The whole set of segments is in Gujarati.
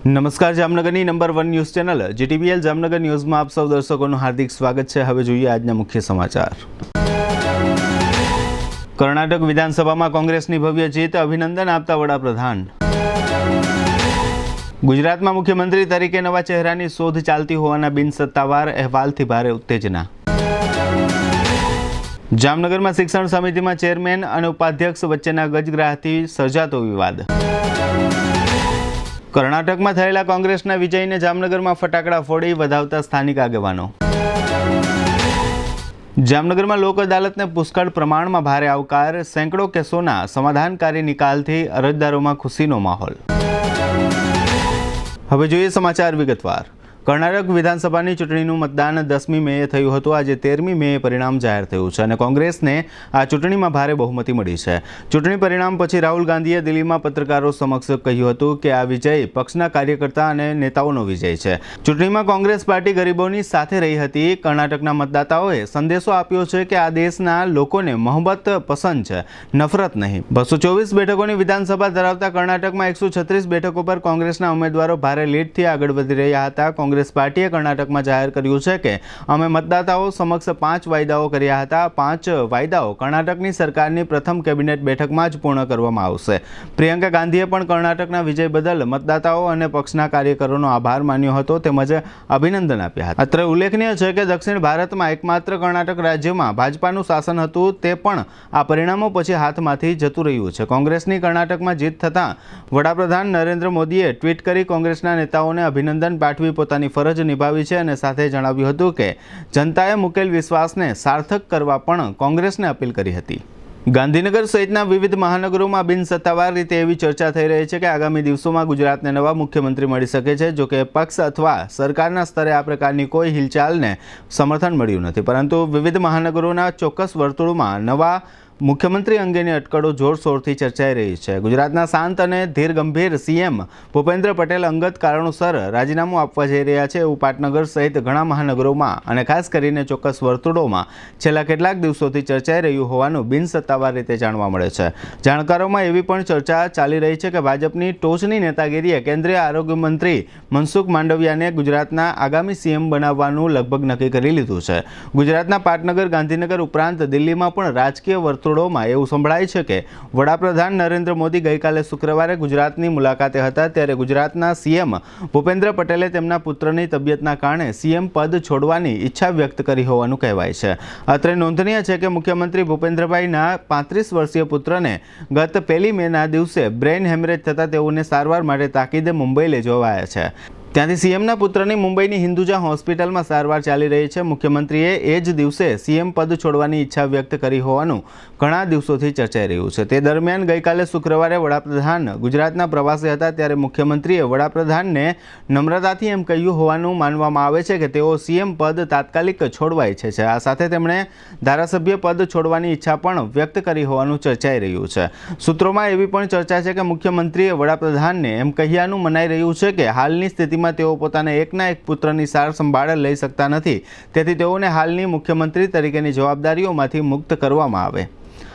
નમસ્કાર, જામનગરની નંબર 1 ન્યૂઝ ચેનલ જીટીવીએલ જામનગર ન્યૂઝમાં આપ સૌ દર્શકોનું હાર્દિક સ્વાગત છે। હવે જોઈએ આજના મુખ્ય સમાચાર। કર્ણાટક વિધાનસભામાં કોંગ્રેસની ભવ્ય જીત, અભિનંદન આપતા વડાપ્રધાન। ગુજરાતમાં મુખ્યમંત્રી તરીકે નવા ચહેરાની શોધ ચાલતી હોવાના બિનસત્તાવાર અહેવાલથી ભારે ઉત્તેજના। જામનગરમાં શિક્ષણ સમિતિમાં ચેરમેન અને ઉપાધ્યક્ષ વચ્ચેના ગજગ્રાહથી સર્જાતો વિવાદ। કર્ણાટકમાં થયેલા કોંગ્રેસના વિજયને જામનગરમાં ફટાકડા ફોડી વધાવતા સ્થાનિક આગેવાનો। જામનગરમાં લોક અદાલતને પુષ્કળ પ્રમાણમાં ભારે આવકાર, સેંકડો કેસોના સમાધાનકારી નિકાલથી અરજદારોમાં ખુશીનો માહોલ। હવે જોઈએ સમાચાર વિગતવાર। કર્ણાટક વિધાનસભાની ચૂંટણીનું મતદાન 10મી મેએ થયું હતું। આજે 13મી મેએ પરિણામ જાહેર થયું છે અને કોંગ્રેસને આ ચૂંટણીમાં ભારે બહુમતી મળી છે। ચૂંટણી પરિણામ પછી રાહુલ ગાંધીએ દિલ્હીમાં પત્રકારો સમક્ષ કહ્યું હતું કે આ વિજય પક્ષના કાર્યકર્તા અને નેતાઓનો વિજય છે। ચૂંટણીમાં કોંગ્રેસ પાર્ટી ગરીબોની સાથે રહી હતી। કર્ણાટકના મતદાતાઓએ સંદેશો આપ્યો છે કે આ દેશના લોકોને મોહબ્બત પસંદ છે, નફરત નહીં। 224 બેઠકોની વિધાનસભા ધરાવતા કર્ણાટકમાં 136 બેઠકો પર કોંગ્રેસના ઉમેદવારો ભારે લીડથી આગળ વધી રહ્યા હતા। કોંગ્રેસ પાર્ટીએ કર્ણાટકમાં જાહેર કર્યું છે કે અમે મતદાતાઓ સમક્ષ 5 વાયદાઓ કર્યા હતા। 5 વાયદાઓ કર્ણાટકની સરકારની પ્રથમ કેબિનેટ બેઠકમાં જ પૂર્ણ કરવામાં આવશે। પ્રિયંકા ગાંધીએ પણ કર્ણાટકના વિજય બદલ મતદાતાઓ અને પક્ષના કાર્યકરોનો આભાર માન્યો હતો તેમજ અભિનંદન આપ્યા હતા। અત્રે ઉલ્લેખનીય છે કે દક્ષિણ ભારતમાં એકમાત્ર કર્ણાટક રાજ્યમાં ભાજપાનું શાસન હતું તે પણ આ પરિણામો પછી હાથમાંથી જતું રહ્યું છે। કોંગ્રેસની કર્ણાટકમાં જીત થતાં વડાપ્રધાન નરેન્દ્ર મોદીએ ટ્વીટ કરી કોંગ્રેસના નેતાઓને અભિનંદન પાઠવી પોતાની ફરજ નિભાવી છે અને સાથે જણાવ્યું હતું કે જનતાએ મૂકેલ વિશ્વાસને સાર્થક કરવા પણ કોંગ્રેસને અપીલ કરી હતી। ગાંધીનગર સહિતના વિવિધ મહાનગરોમાં બિનસત્તાવાર રીતે એવી ચર્ચા થઈ રહી છે કે આગામી દિવસોમાં ગુજરાતને નવા મુખ્યમંત્રી મળી શકે છે। જો કે પક્ષ અથવા સરકારના સ્તરે આ પ્રકારની કોઈ હિલચાલને સમર્થન મળ્યું નથી, પરંતુ વિવિધ મહાનગરોના ચોક્કસ વર્તુળોમાં નવા મુખ્યમંત્રી અંગેની અટકળો જોરશોરથી ચર્ચાઈ રહી છે। ગુજરાતના શાંત અને ધીર ગંભીર સીએમ ભૂપેન્દ્ર પટેલ અંગત કારણોસર રાજીનામું આપવા જઈ રહ્યા છે એવું પાટનગર સહિત ઘણા મહાનગરોમાં અને ખાસ કરીને ચોક્કસ વર્તુળોમાં છેલ્લા કેટલાક દિવસોથી ચર્ચાઈ રહ્યું હોવાનું બિનસત્તાવાર રીતે જાણવા મળે છે। જાણકારોમાં એવી પણ ચર્ચા ચાલી રહી છે કે ભાજપની ટોચની નેતાગીરીએ કેન્દ્રીય આરોગ્ય મંત્રી મનસુખ માંડવિયાને ગુજરાતના આગામી સીએમ બનાવવાનું લગભગ નક્કી કરી લીધું છે। ગુજરાતના પાટનગર, ગાંધીનગર ઉપરાંત દિલ્હીમાં પણ રાજકીય વર્તુળોમાં એવું સંભળાય છે કે વડાપ્રધાન નરેન્દ્ર મોદી ગઈકાલે શુક્રવારે ગુજરાતની મુલાકાતે હતા ત્યારે ગુજરાતના સીએમ ભૂપેન્દ્ર પટેલે તેમના પુત્રની તબિયતના કારણે સીએમ પદ છોડવાની ઈચ્છા વ્યક્ત કરી હોવાનું કહેવાય છે। અત્રે નોંધનીય છે કે મુખ્યમંત્રી ભૂપેન્દ્રભાઈના 35 વર્ષીય પુત્રને ગત 1 મેના દિવસે બ્રેઇન હેમરેજ થતાં તેઓને સારવાર માટે તાકીદે મુંબઈ લઈ જવાયા છે। ત્યાંથી સીએમના પુત્રની મુંબઈની હિન્દુજા હોસ્પિટલમાં સારવાર ચાલી રહી છે। મુખ્યમંત્રીએ એ જ દિવસે સીએમ પદ છોડવાની ઈચ્છા વ્યક્ત કરી હોવાનું ઘણા દિવસોથી ચર્ચાઈ રહ્યું છે। તે દરમિયાન ગઈકાલે શુક્રવારે વડાપ્રધાન ગુજરાતના પ્રવાસે હતા ત્યારે મુખ્યમંત્રીએ વડાપ્રધાનને નમ્રતાથી એમ કહ્યું હોવાનું માનવામાં આવે છે કે તેઓ સીએમ પદ તાત્કાલિક છોડવા ઈચ્છે છે। આ સાથે તેમણે ધારાસભ્ય પદ છોડવાની ઈચ્છા પણ વ્યક્ત કરી હોવાનું ચર્ચાઈ રહ્યું છે। સૂત્રોમાં એવી પણ ચર્ચા છે કે મુખ્યમંત્રીએ વડાપ્રધાનને એમ કહ્યાનું મનાઈ રહ્યું છે કે હાલની સ્થિતિમાં તેઓ પોતાના એકના એક પુત્રની સાર સંભાળ લઈ શકતા નથી, તેથી તેઓને હાલની મુખ્યમંત્રી તરીકેની જવાબદારીઓમાંથી મુક્ત કરવામાં આવે।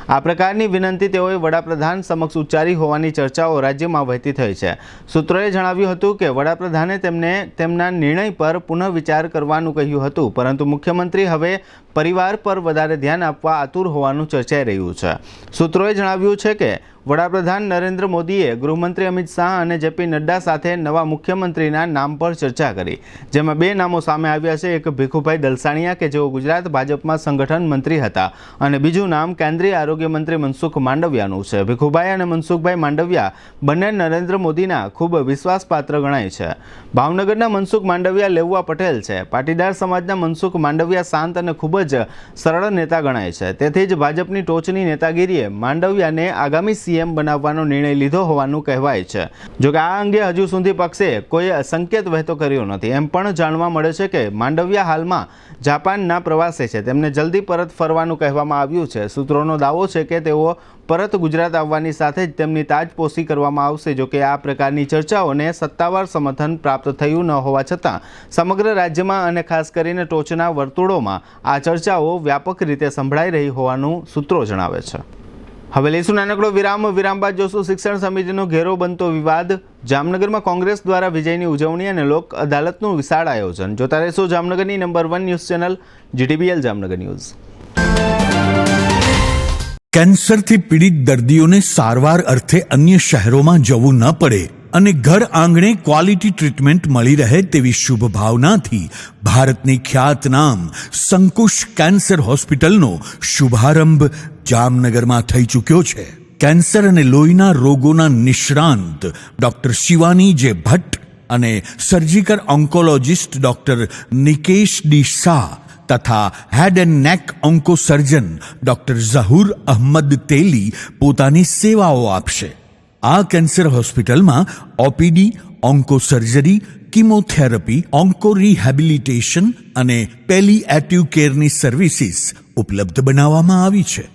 આ પ્રકારની વિનંતી તેઓએ વડાપ્રધાન સમક્ષ ઉચ્ચારી હોવાની ચર્ચાઓ રાજ્યમાં વહેતી થઈ છે। સૂત્રોએ જણાવ્યું હતું કે વડાપ્રધાને તેમને તેમના નિર્ણય પર પુનઃવિચાર કરવાનું કહ્યું હતું, પરંતુ મુખ્યમંત્રી હવે પરિવાર પર વધારે ધ્યાન આપવા આતુર હોવાનું ચર્ચાઈ રહ્યું છે। સૂત્રોએ જણાવ્યું છે કે વડાપ્રધાન નરેન્દ્ર મોદીએ ગૃહમંત્રી અમિત શાહ અને જેપી નડ્ડા સાથે નવા મુખ્યમંત્રીના નામ પર ચર્ચા કરી, જેમાં 2 નામો સામે આવ્યા છે। એક ભીખુભાઈ દલસાણિયા કે જેઓ ગુજરાત ભાજપમાં સંગઠન મંત્રી હતા અને બીજું નામ કેન્દ્રીય આરોગ્ય મંત્રી મનસુખ માંડવિયાનું છે। ભીખુભાઈ અને મનસુખભાઈ માંડવિયા બંને નરેન્દ્ર મોદીના ખૂબ વિશ્વાસપાત્ર ગણાય છે। ભાવનગરના મનસુખ માંડવિયા લેઉવા પટેલ છે। પાટીદાર સમાજના મનસુખ માંડવિયા શાંત અને ખૂબ જ સરળ નેતા ગણાય છે। તેથી જ ભાજપની ટોચની નેતાગીરીએ માંડવિયાને આગામી સીએમ બનાવવાનો નિર્ણય લીધો હોવાનું કહેવાય છે। જોકે આ અંગે હજુ સુધી પક્ષે કોઈ સંકેત વહેતો કર્યો નથી। એમ પણ જાણવા મળે છે કે માંડવિયા હાલમાં જાપાનના પ્રવાસે છે, તેમને જલ્દી પરત ફરવાનું કહેવામાં આવ્યું છે। સૂત્રોનો દાવો છે કે તેઓ પરત ગુજરાત આવવાની સાથે જ તેમની તાજપોશી કરવામાં આવશે। જોકે આ પ્રકારની ચર્ચાઓને સત્તાવાર સમર્થન પ્રાપ્ત થયું ન હોવા છતાં સમગ્ર રાજ્યમાં અને ખાસ કરીને ટોચના વર્તુળોમાં આ ચર્ચાઓ વ્યાપક રીતે સંભળાઈ રહી હોવાનું સૂત્રો જણાવે છે। હવે લઈશું નાનકડો વિરામ બાદ જોશું શિક્ષણ સમિતિનો ઘેરો બનતો વિવાદ, જામનગરમાં કોંગ્રેસ દ્વારા વિજયની ઉજવણી અને લોક અદાલતનું વિશાળ આયોજન. જોતા રહેશો જામનગરની number 1 news channel GTBL Jamnagar news. કેન્સરથી પીડિત દર્દીઓને સારવાર અર્થે અન્ય શહેરોમાં જવું ન પડે અને ઘર આંગણે ક્વોલિટી ટ્રીટમેન્ટ મળી રહે તેવી શુભ ભાવનાથી ભારતની ખ્યાતનામ સંકુશ કેન્સર હોસ્પિટલનો શુભારંભ જામનગરમાં થઈ ચૂક્યો છે. કેન્સર અને લોહીના રોગોના નિષ્ણાંત ડોક્ટર શિવાની જે ભટ્ટ અને surgical oncologist doctor Nikesh D Shah તથા head and neck onco surgeon doctor Zahoor Ahmad Teli પોતાની સેવાઓ આપશે. આ કેન્સર હોસ્પિટલમાં OPD, onco surgery, chemotherapy, onco rehabilitation અને પેલિએટિવ કેરની સર્વિસીસ ઉપલબ્ધ બનાવવામાં આવી છે.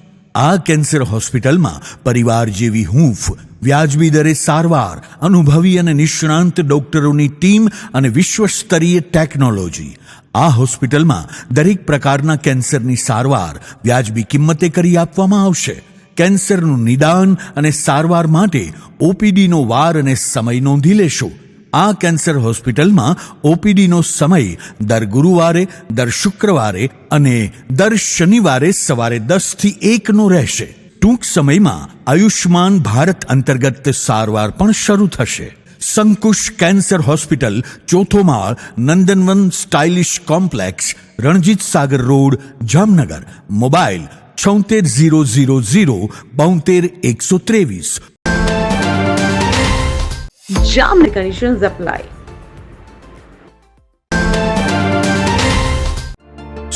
આ કેન્સર હોસ્પિટલમાં પરિવાર જેવી હૂંફ, વ્યાજબી દરે સારવાર, અનુભવી અને નિષ્ણાંત ડોક્ટરોની ટીમ અને વિશ્વસ્તરીય ટેકનોલોજી. આ હોસ્પિટલમાં દરેક પ્રકારના કેન્સરની સારવાર વ્યાજબી કિંમતે કરી આપવામાં આવશે. કેન્સરનું નિદાન અને સારવાર માટે ઓપીડીનો વાર અને સમય નોંધી લેશો. આ કેન્સર હોસ્પિટલમાં ઓપીડીનો સમય દર ગુરુવારે, દર શુક્રવારે અને દર શનિવારે સવારે 10 થી 1 રહેશે. ટૂંક સમયમાં આયુષ્માન ભારત અંતર્ગત સારવાર પણ શરૂ થશે. સંકુશ કેન્સર હોસ્પિટલ, ચોથો માળ, Nandanvan stylish complex, Ranjit Sagar road, Jamnagar. Mobile 7600072123. Jamnagar conditions apply.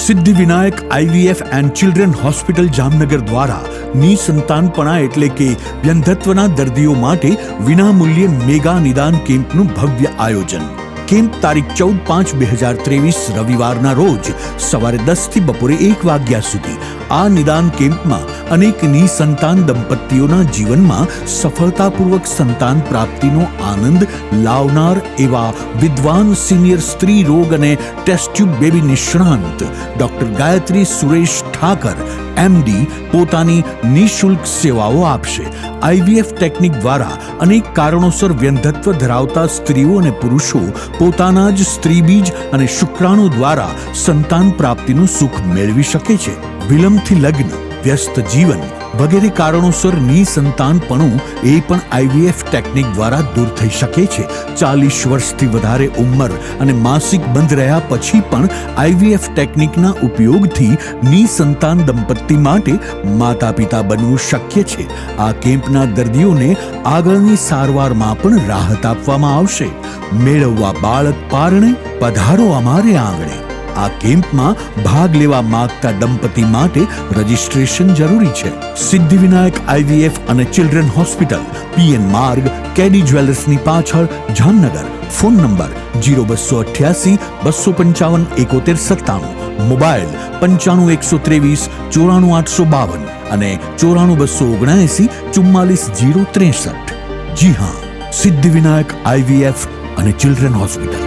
Siddhivinayak IVF and children hospital Jamnagar દ્વારા નિસંતાનપણા એટલે કે વ્યંધત્વના દર્દીઓ માટે વિનામૂલ્યે મેગા નિદાન કેમ્પનું ભવ્ય આયોજન. કેમ્પ તારીખ 14/5/2023 રવિવારના રોજ સવારે 10 થી બપોરે 1 વાગ્યા સુધી. આ નિદાન કેમ્પમાં અનેક નિસંતાન દંપતીઓના જીવનમાં સફળતાપૂર્વક સંતાન પ્રાપ્તિનો આનંદ લાવનાર એવા વિદ્વાન સિનિયર સ્ત્રી રોગ અને ટેસ્ટ ટ્યુબ બેબી નિષ્ણાંત ડોક્ટર ગાયત્રી સુરેશ ઠાકર MD પોતાની નિઃશુલ્ક સેવાઓ આપશે. IVF ટેકનિક દ્વારા અનેક કારણોસર વ્યંધત્વ ધરાવતા સ્ત્રીઓ અને પુરુષો પોતાના જ સ્ત્રીબીજ અને શુક્રાણુ દ્વારા સંતાન પ્રાપ્તિનું સુખ મેળવી શકે છે. વિલંબથી લગ્ન, વ્યસ્ત જીવન વગેરે કારણોસર નિસંતાનપણું એ પણ IVF ટેકનિક દ્વારા દૂર થઈ શકે છે. 40 વર્ષથી વધારે ઉંમર અને માસિક બંધ રહ્યા પછી પણ IVF ટેકનિકના ઉપયોગથી નિસંતાન દંપતી માટે માતા પિતા બનવું શક્ય છે. આ કેમ્પના દર્દીઓને આગળની સારવારમાં પણ રાહત આપવામાં આવશે. મેળવવા બાળક પારણે, પધારો અમારે આંગણે. આ કેમ્પમાં ભાગ લેવા માંગતા દંપતી માટે રજીસ્ટ્રેશન જરૂરી છે. સિદ્ધિવિનાયક IVF અને ચિલ્ડ્રન હોસ્પિટલ, PN માર્ગ, કેડી જ્વેલર્સની પાછળ, જામનગર. Phone number 0288 255 7197. મોબાઈલ 95123 94852 અને 94279 44063. જી હા, સિદ્ધિવિનાયક IVF અને ચિલ્ડ્રન હોસ્પિટલ.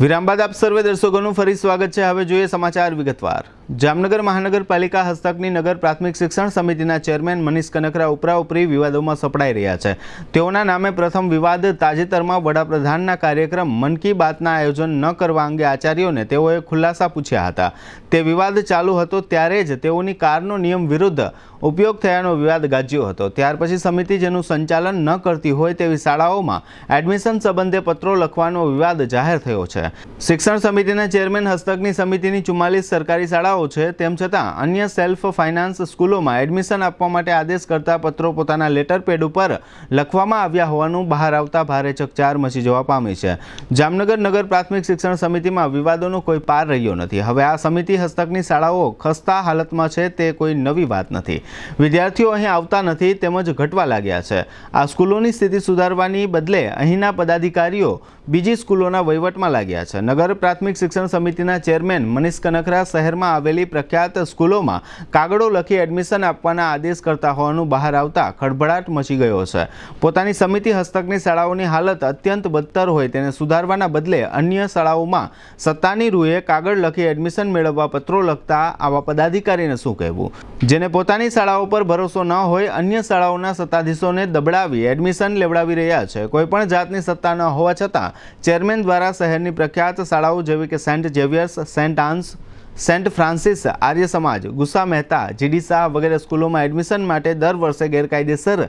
વિરામ બાદ આપ સર્વે દર્શકોનું ફરી સ્વાગત છે. હવે જોઈએ સમાચાર વિગતવાર. જામનગર મહાનગરપાલિકા હસ્તકની નગર પ્રાથમિક શિક્ષણ સમિતિના ચેરમેન મનીષ કનકરા ઉપરાઉપરી વિવાદોમાં સપડાઈ રહ્યા છે. તેઓના નામે પ્રથમ વિવાદ તાજેતરમાં વડાપ્રધાનના કાર્યક્રમ મન કી બાતના આયોજન ન કરવા અંગે આચાર્યોને તેઓએ ખુલાસા પૂછ્યા હતા. તે વિવાદ ચાલુ હતો ત્યારે જ તેઓની કારનો નિયમ વિરુદ્ધ ઉપયોગ થયાનો વિવાદ ગાજ્યો હતો. ત્યાર પછી સમિતિ જેનું સંચાલન ન કરતી હોય તેવી શાળાઓમાં એડમિશન સંબંધે પત્રો લખવાનો વિવાદ જાહેર થયો છે. શિક્ષણ સમિતિના ચેરમેન હસ્તકની સમિતિની 44 સરકારી શાળાઓ છે, તેમ છતાં અન્ય સેલ્ફ ફાઇનાન્સ સ્કૂલોમાં એડમિશન આપવા માટે આદેશ કરતા પત્રો પોતાના લેટર પેડ ઉપર લખવામાં આવ્યા હોવાનું બહાર આવતા ભારે ચકચાર મચી જવા પામી છે. જામનગર નગર પ્રાથમિક શિક્ષણ સમિતિમાં વિવાદોનો કોઈ પાર રહ્યો નથી. હવે આ સમિતિ હસ્તકની શાળાઓ ખસ્તા હાલતમાં છે તે કોઈ નવી વાત નથી. વિદ્યાર્થીઓ અહીં આવતા નથી તેમજ ઘટવા લાગ્યા છે. આ સ્કૂલોની સ્થિતિ સુધારવાની બદલે અહીંના પદાધિકારીઓ બીજી સ્કૂલોના વહીવટમાં લાગ્યા છે. નગર પ્રાથમિક શિક્ષણ સમિતિના ચેરમેન મનીષ કનખરા શહેરમાં આવેલી પ્રખ્યાત સ્કૂલોમાં કાગળો લખી એડમિશન આપવાના આદેશ કરતા હોવાનું બહાર આવતા ખળભળાટ મચી ગયો છે. પોતાની સમિતિ હસ્તકની શાળાઓની હાલત અત્યંત બદતર હોય તેને સુધારવાના બદલે અન્ય શાળાઓમાં સત્તાની રૂએ કાગળ લખી એડમિશન મેળવવા પત્રો લખતા આવા પદાધિકારીને શું કહેવું, જેને પોતાની શાળાઓ પર ભરોસો ન હોય અન્ય શાળાઓના સત્તાધીશોને દબડાવી એડમિશન લેવડાવી રહ્યા છે. કોઈપણ જાતની સત્તા ન હોવા છતાં ચેરમેન દ્વારા શહેરની પ્રખ્યાત શાળાઓ જેવી કે Saint Xavier's, Saint Anne's, Saint Francis, Arya Samaj, ગુસ્સા મહેતા, જીડી શાહ વગેરે સ્કૂલોમાં એડમિશન માટે દર વર્ષે ગેરકાયદેસર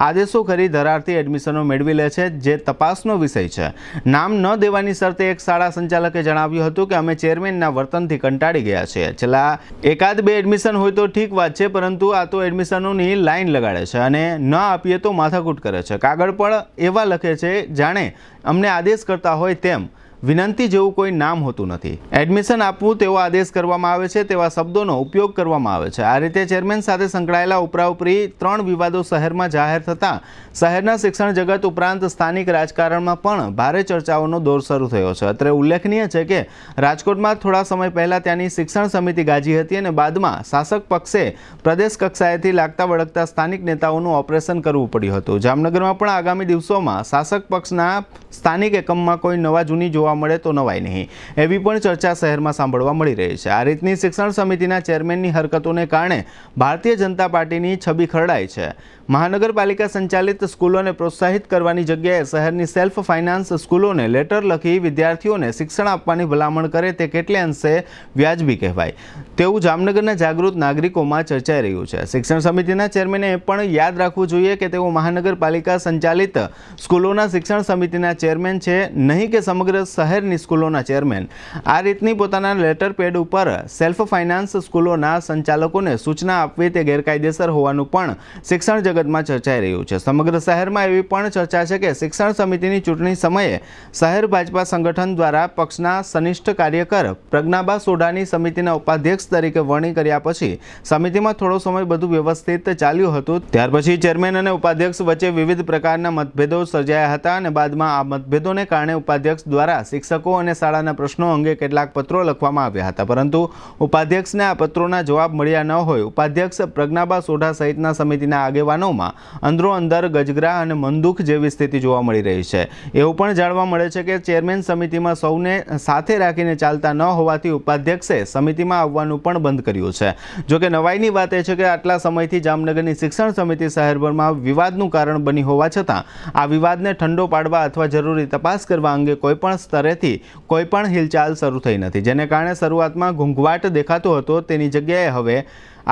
આદેશો કરી ધરારથી એડમિશનો મેળવી લે છે, જે તપાસનો વિષય છે. નામ ન દેવાની શરતે એક શાળા સંચાલકે જણાવ્યું હતું કે અમે ચેરમેનના વર્તનથી કંટાળી ગયા છીએ. છેલ્લા એકાદ બે એડમિશન હોય તો ઠીક વાત છે, પરંતુ આ તો એડમિશનોની લાઈન લગાડે છે અને ન આપીએ તો માથાકૂટ કરે છે. કાગળ પણ એવા લખે છે જાણે અમને આદેશ કરતા હોય તેમ. વિનંતી જેવું કોઈ નામ હોતું નથી. એડમિશન આપવું તેવો આદેશ કરવામાં આવે છે તેવા શબ્દોનો ઉપયોગ કરવામાં આવે છે. આ રીતે ચેરમેન સાથે સંકળાયેલા ઉપરાઉપરી 3 વિવાદો શહેરમાં જાહેર થતાં શહેરના શિક્ષણ જગત ઉપરાંત સ્થાનિક રાજકારણમાં પણ ભારે ચર્ચાઓનો દોર શરૂ થયો છે. અત્રે ઉલ્લેખનીય છે કે રાજકોટમાં થોડા સમય પહેલા ત્યાંની શિક્ષણ સમિતિ ગાજી હતી અને બાદમાં શાસક પક્ષે પ્રદેશ કક્ષાએથી લાગતા વળગતા સ્થાનિક નેતાઓનું ઓપરેશન કરવું પડ્યું હતું. જામનગરમાં પણ આગામી દિવસોમાં શાસક પક્ષના સ્થાનિક એકમમાં કોઈ નવા જૂની જોવા મળે તો નવાય નહીં એવી પણ ચર્ચા શહેરમાં સાંભળવા મળી રહી છે. આ રીતની શિક્ષણ સમિતિના ચેરમેનની હરકતોને કારણે ભારતીય જનતા પાર્ટીની છબી ખરડાય છે. મહાનગરપાલિકા સંચાલિત સ્કૂલોને પ્રોત્સાહિત કરવાની જગ્યાએ શહેરની સેલ્ફ ફાઇનાન્સ સ્કૂલોને લેટર લખી વિદ્યાર્થીઓને શિક્ષણ આપવાની ભલામણ કરે તે કેટલે અંશે વ્યાજબી કહેવાય તેવું જામનગરના જાગૃત નાગરિકોમાં ચર્ચાઈ રહ્યું છે. શિક્ષણ સમિતિના ચેરમેને એ પણ યાદ રાખવું જોઈએ કે તેઓ મહાનગરપાલિકા સંચાલિત સ્કૂલોના શિક્ષણ સમિતિના ચેરમેન છે, નહીં કે સમગ્ર શહેરની સ્કૂલોના ચેરમેન. આ રીતની પોતાના લેટર પેડ ઉપર સેલ્ફ ફાઇનાન્સ સ્કૂલોના સંચાલકોને સૂચના આપવી તે ગેરકાયદેસર હોવાનું પણ શિક્ષણ જગતમાં ચર્ચાઈ રહ્યું છે. સમગ્ર શહેરમાં એવી પણ ચર્ચા છે કે શિક્ષણ સમિતિની ચૂંટણી સમયે શહેર ભાજપા સંગઠન દ્વારા પક્ષના સનિષ્ઠ કાર્યકર પ્રજ્ઞાબા સોઢાની સમિતિના ઉપાધ્યક્ષ તરીકે વરણી કર્યા પછી સમિતિમાં થોડો સમય બધું વ્યવસ્થિત ચાલ્યું હતું. ત્યાર પછી ચેરમેન અને ઉપાધ્યક્ષ વચ્ચે વિવિધ પ્રકારના મતભેદો સર્જાયા હતા અને બાદમાં આ મતભેદોને કારણે ઉપાધ્યક્ષ દ્વારા શિક્ષકો અને શાળાના પ્રશ્નો અંગે કેટલાક પત્રો લખવામાં આવ્યા હતા, પરંતુ ઉપાધ્યક્ષને આ પત્રોના જવાબ મળ્યા ન હોય ઉપાધ્યક્ષ પ્રજ્ઞાબા સોઢા સહિતના સમિતિના આગેવાનોમાં અંદરો અંદર ગજગરા અને મનદુખ જેવી સ્થિતિ જોવા મળી રહી છે. એવું પણ જાણવા મળે છે કે ચેરમેન સમિતિમાં સૌને સાથે રાખીને ચાલતા ન હોવાથી ઉપાધ્યક્ષે સમિતિમાં આવવાનું પણ બંધ કર્યું છે. જોકે નવાઈની વાત એ છે કે આટલા સમયથી જામનગરની શિક્ષણ સમિતિ શહેરભરમાં વિવાદનું કારણ બની હોવા છતાં આ વિવાદને ઠંડો પાડવા અથવા જરૂરી તપાસ કરવા અંગે કોઈપણ સ્તરેથી કોઈપણ હિલચાલ શરૂ થઈ નથી, જેને કારણે શરૂઆતમાં ઘૂંઘવાટ દેખાતો હતો તેની જગ્યાએ હવે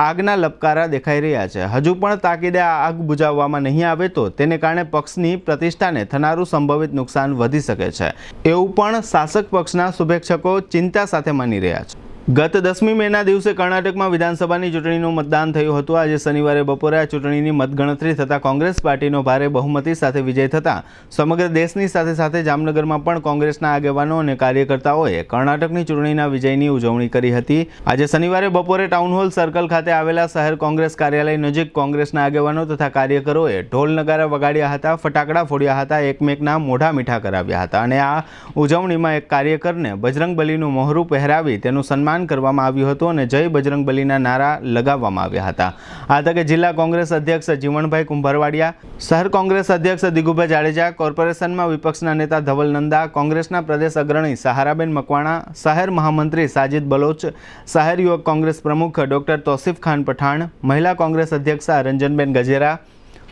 આગના લપકારા દેખાઈ રહ્યા છે. હજુ પણ તાકીદે આ આગ બુઝાવવામાં નહીં આવે તો તેને કારણે પક્ષની પ્રતિષ્ઠાને થનારું સંભવિત નુકસાન વધી શકે છે એવું પણ શાસક પક્ષના શુભેચ્છકો ચિંતા સાથે માની રહ્યા છે. ગત 10મી મેના દિવસે કર્ણાટકમાં વિધાનસભાની ચૂંટણીનું મતદાન થયું હતું. આજે શનિવારે બપોરે આ ચૂંટણીની મતગણતરી થતાં કોંગ્રેસ પાર્ટીનો ભારે બહુમતી સાથે વિજય થતાં સમગ્ર દેશની સાથે સાથે જામનગરમાં પણ કોંગ્રેસના આગેવાનો અને કાર્યકર્તાઓએ કર્ણાટકની ચૂંટણીના વિજયની ઉજવણી કરી હતી. આજે શનિવારે બપોરે ટાઉન હોલ સર્કલ ખાતે આવેલા શહેર કોંગ્રેસ કાર્યાલય નજીક કોંગ્રેસના આગેવાનો તથા કાર્યકરોએ ઢોલ નગારા વગાડ્યા હતા, ફટાકડા ફોડ્યા હતા, એકમેકના મોઢા મીઠા કરાવ્યા હતા અને આ ઉજવણીમાં એક કાર્યકરને બજરંગબલીનું મોહરું પહેરાવી તેનું સન્માન કરવામાં આવ્યું હતું અને જય બજરંગબલીના નારા લગાવવામાં આવ્યા હતા. આ તકે જિલ્લા કોંગ્રેસ અધ્યક્ષ જીવણભાઈ કુંભરવાડિયા, શહેર કોંગ્રેસ અધ્યક્ષ દિગુભાઈ જાડેજા, કોર્પોરેશનમાં વિપક્ષના નેતા ધવલ નંદા, કોંગ્રેસના પ્રદેશ અગ્રણી સહારાબેન મકવાણા, શહેર મહામંત્રી સાજિદ બલોચ, શહેર યુવક કોંગ્રેસ પ્રમુખ ડોક્ટર તોસીફ ખાન પઠાણ, મહિલા કોંગ્રેસ અધ્યક્ષા રંજનબેન ગજેરા,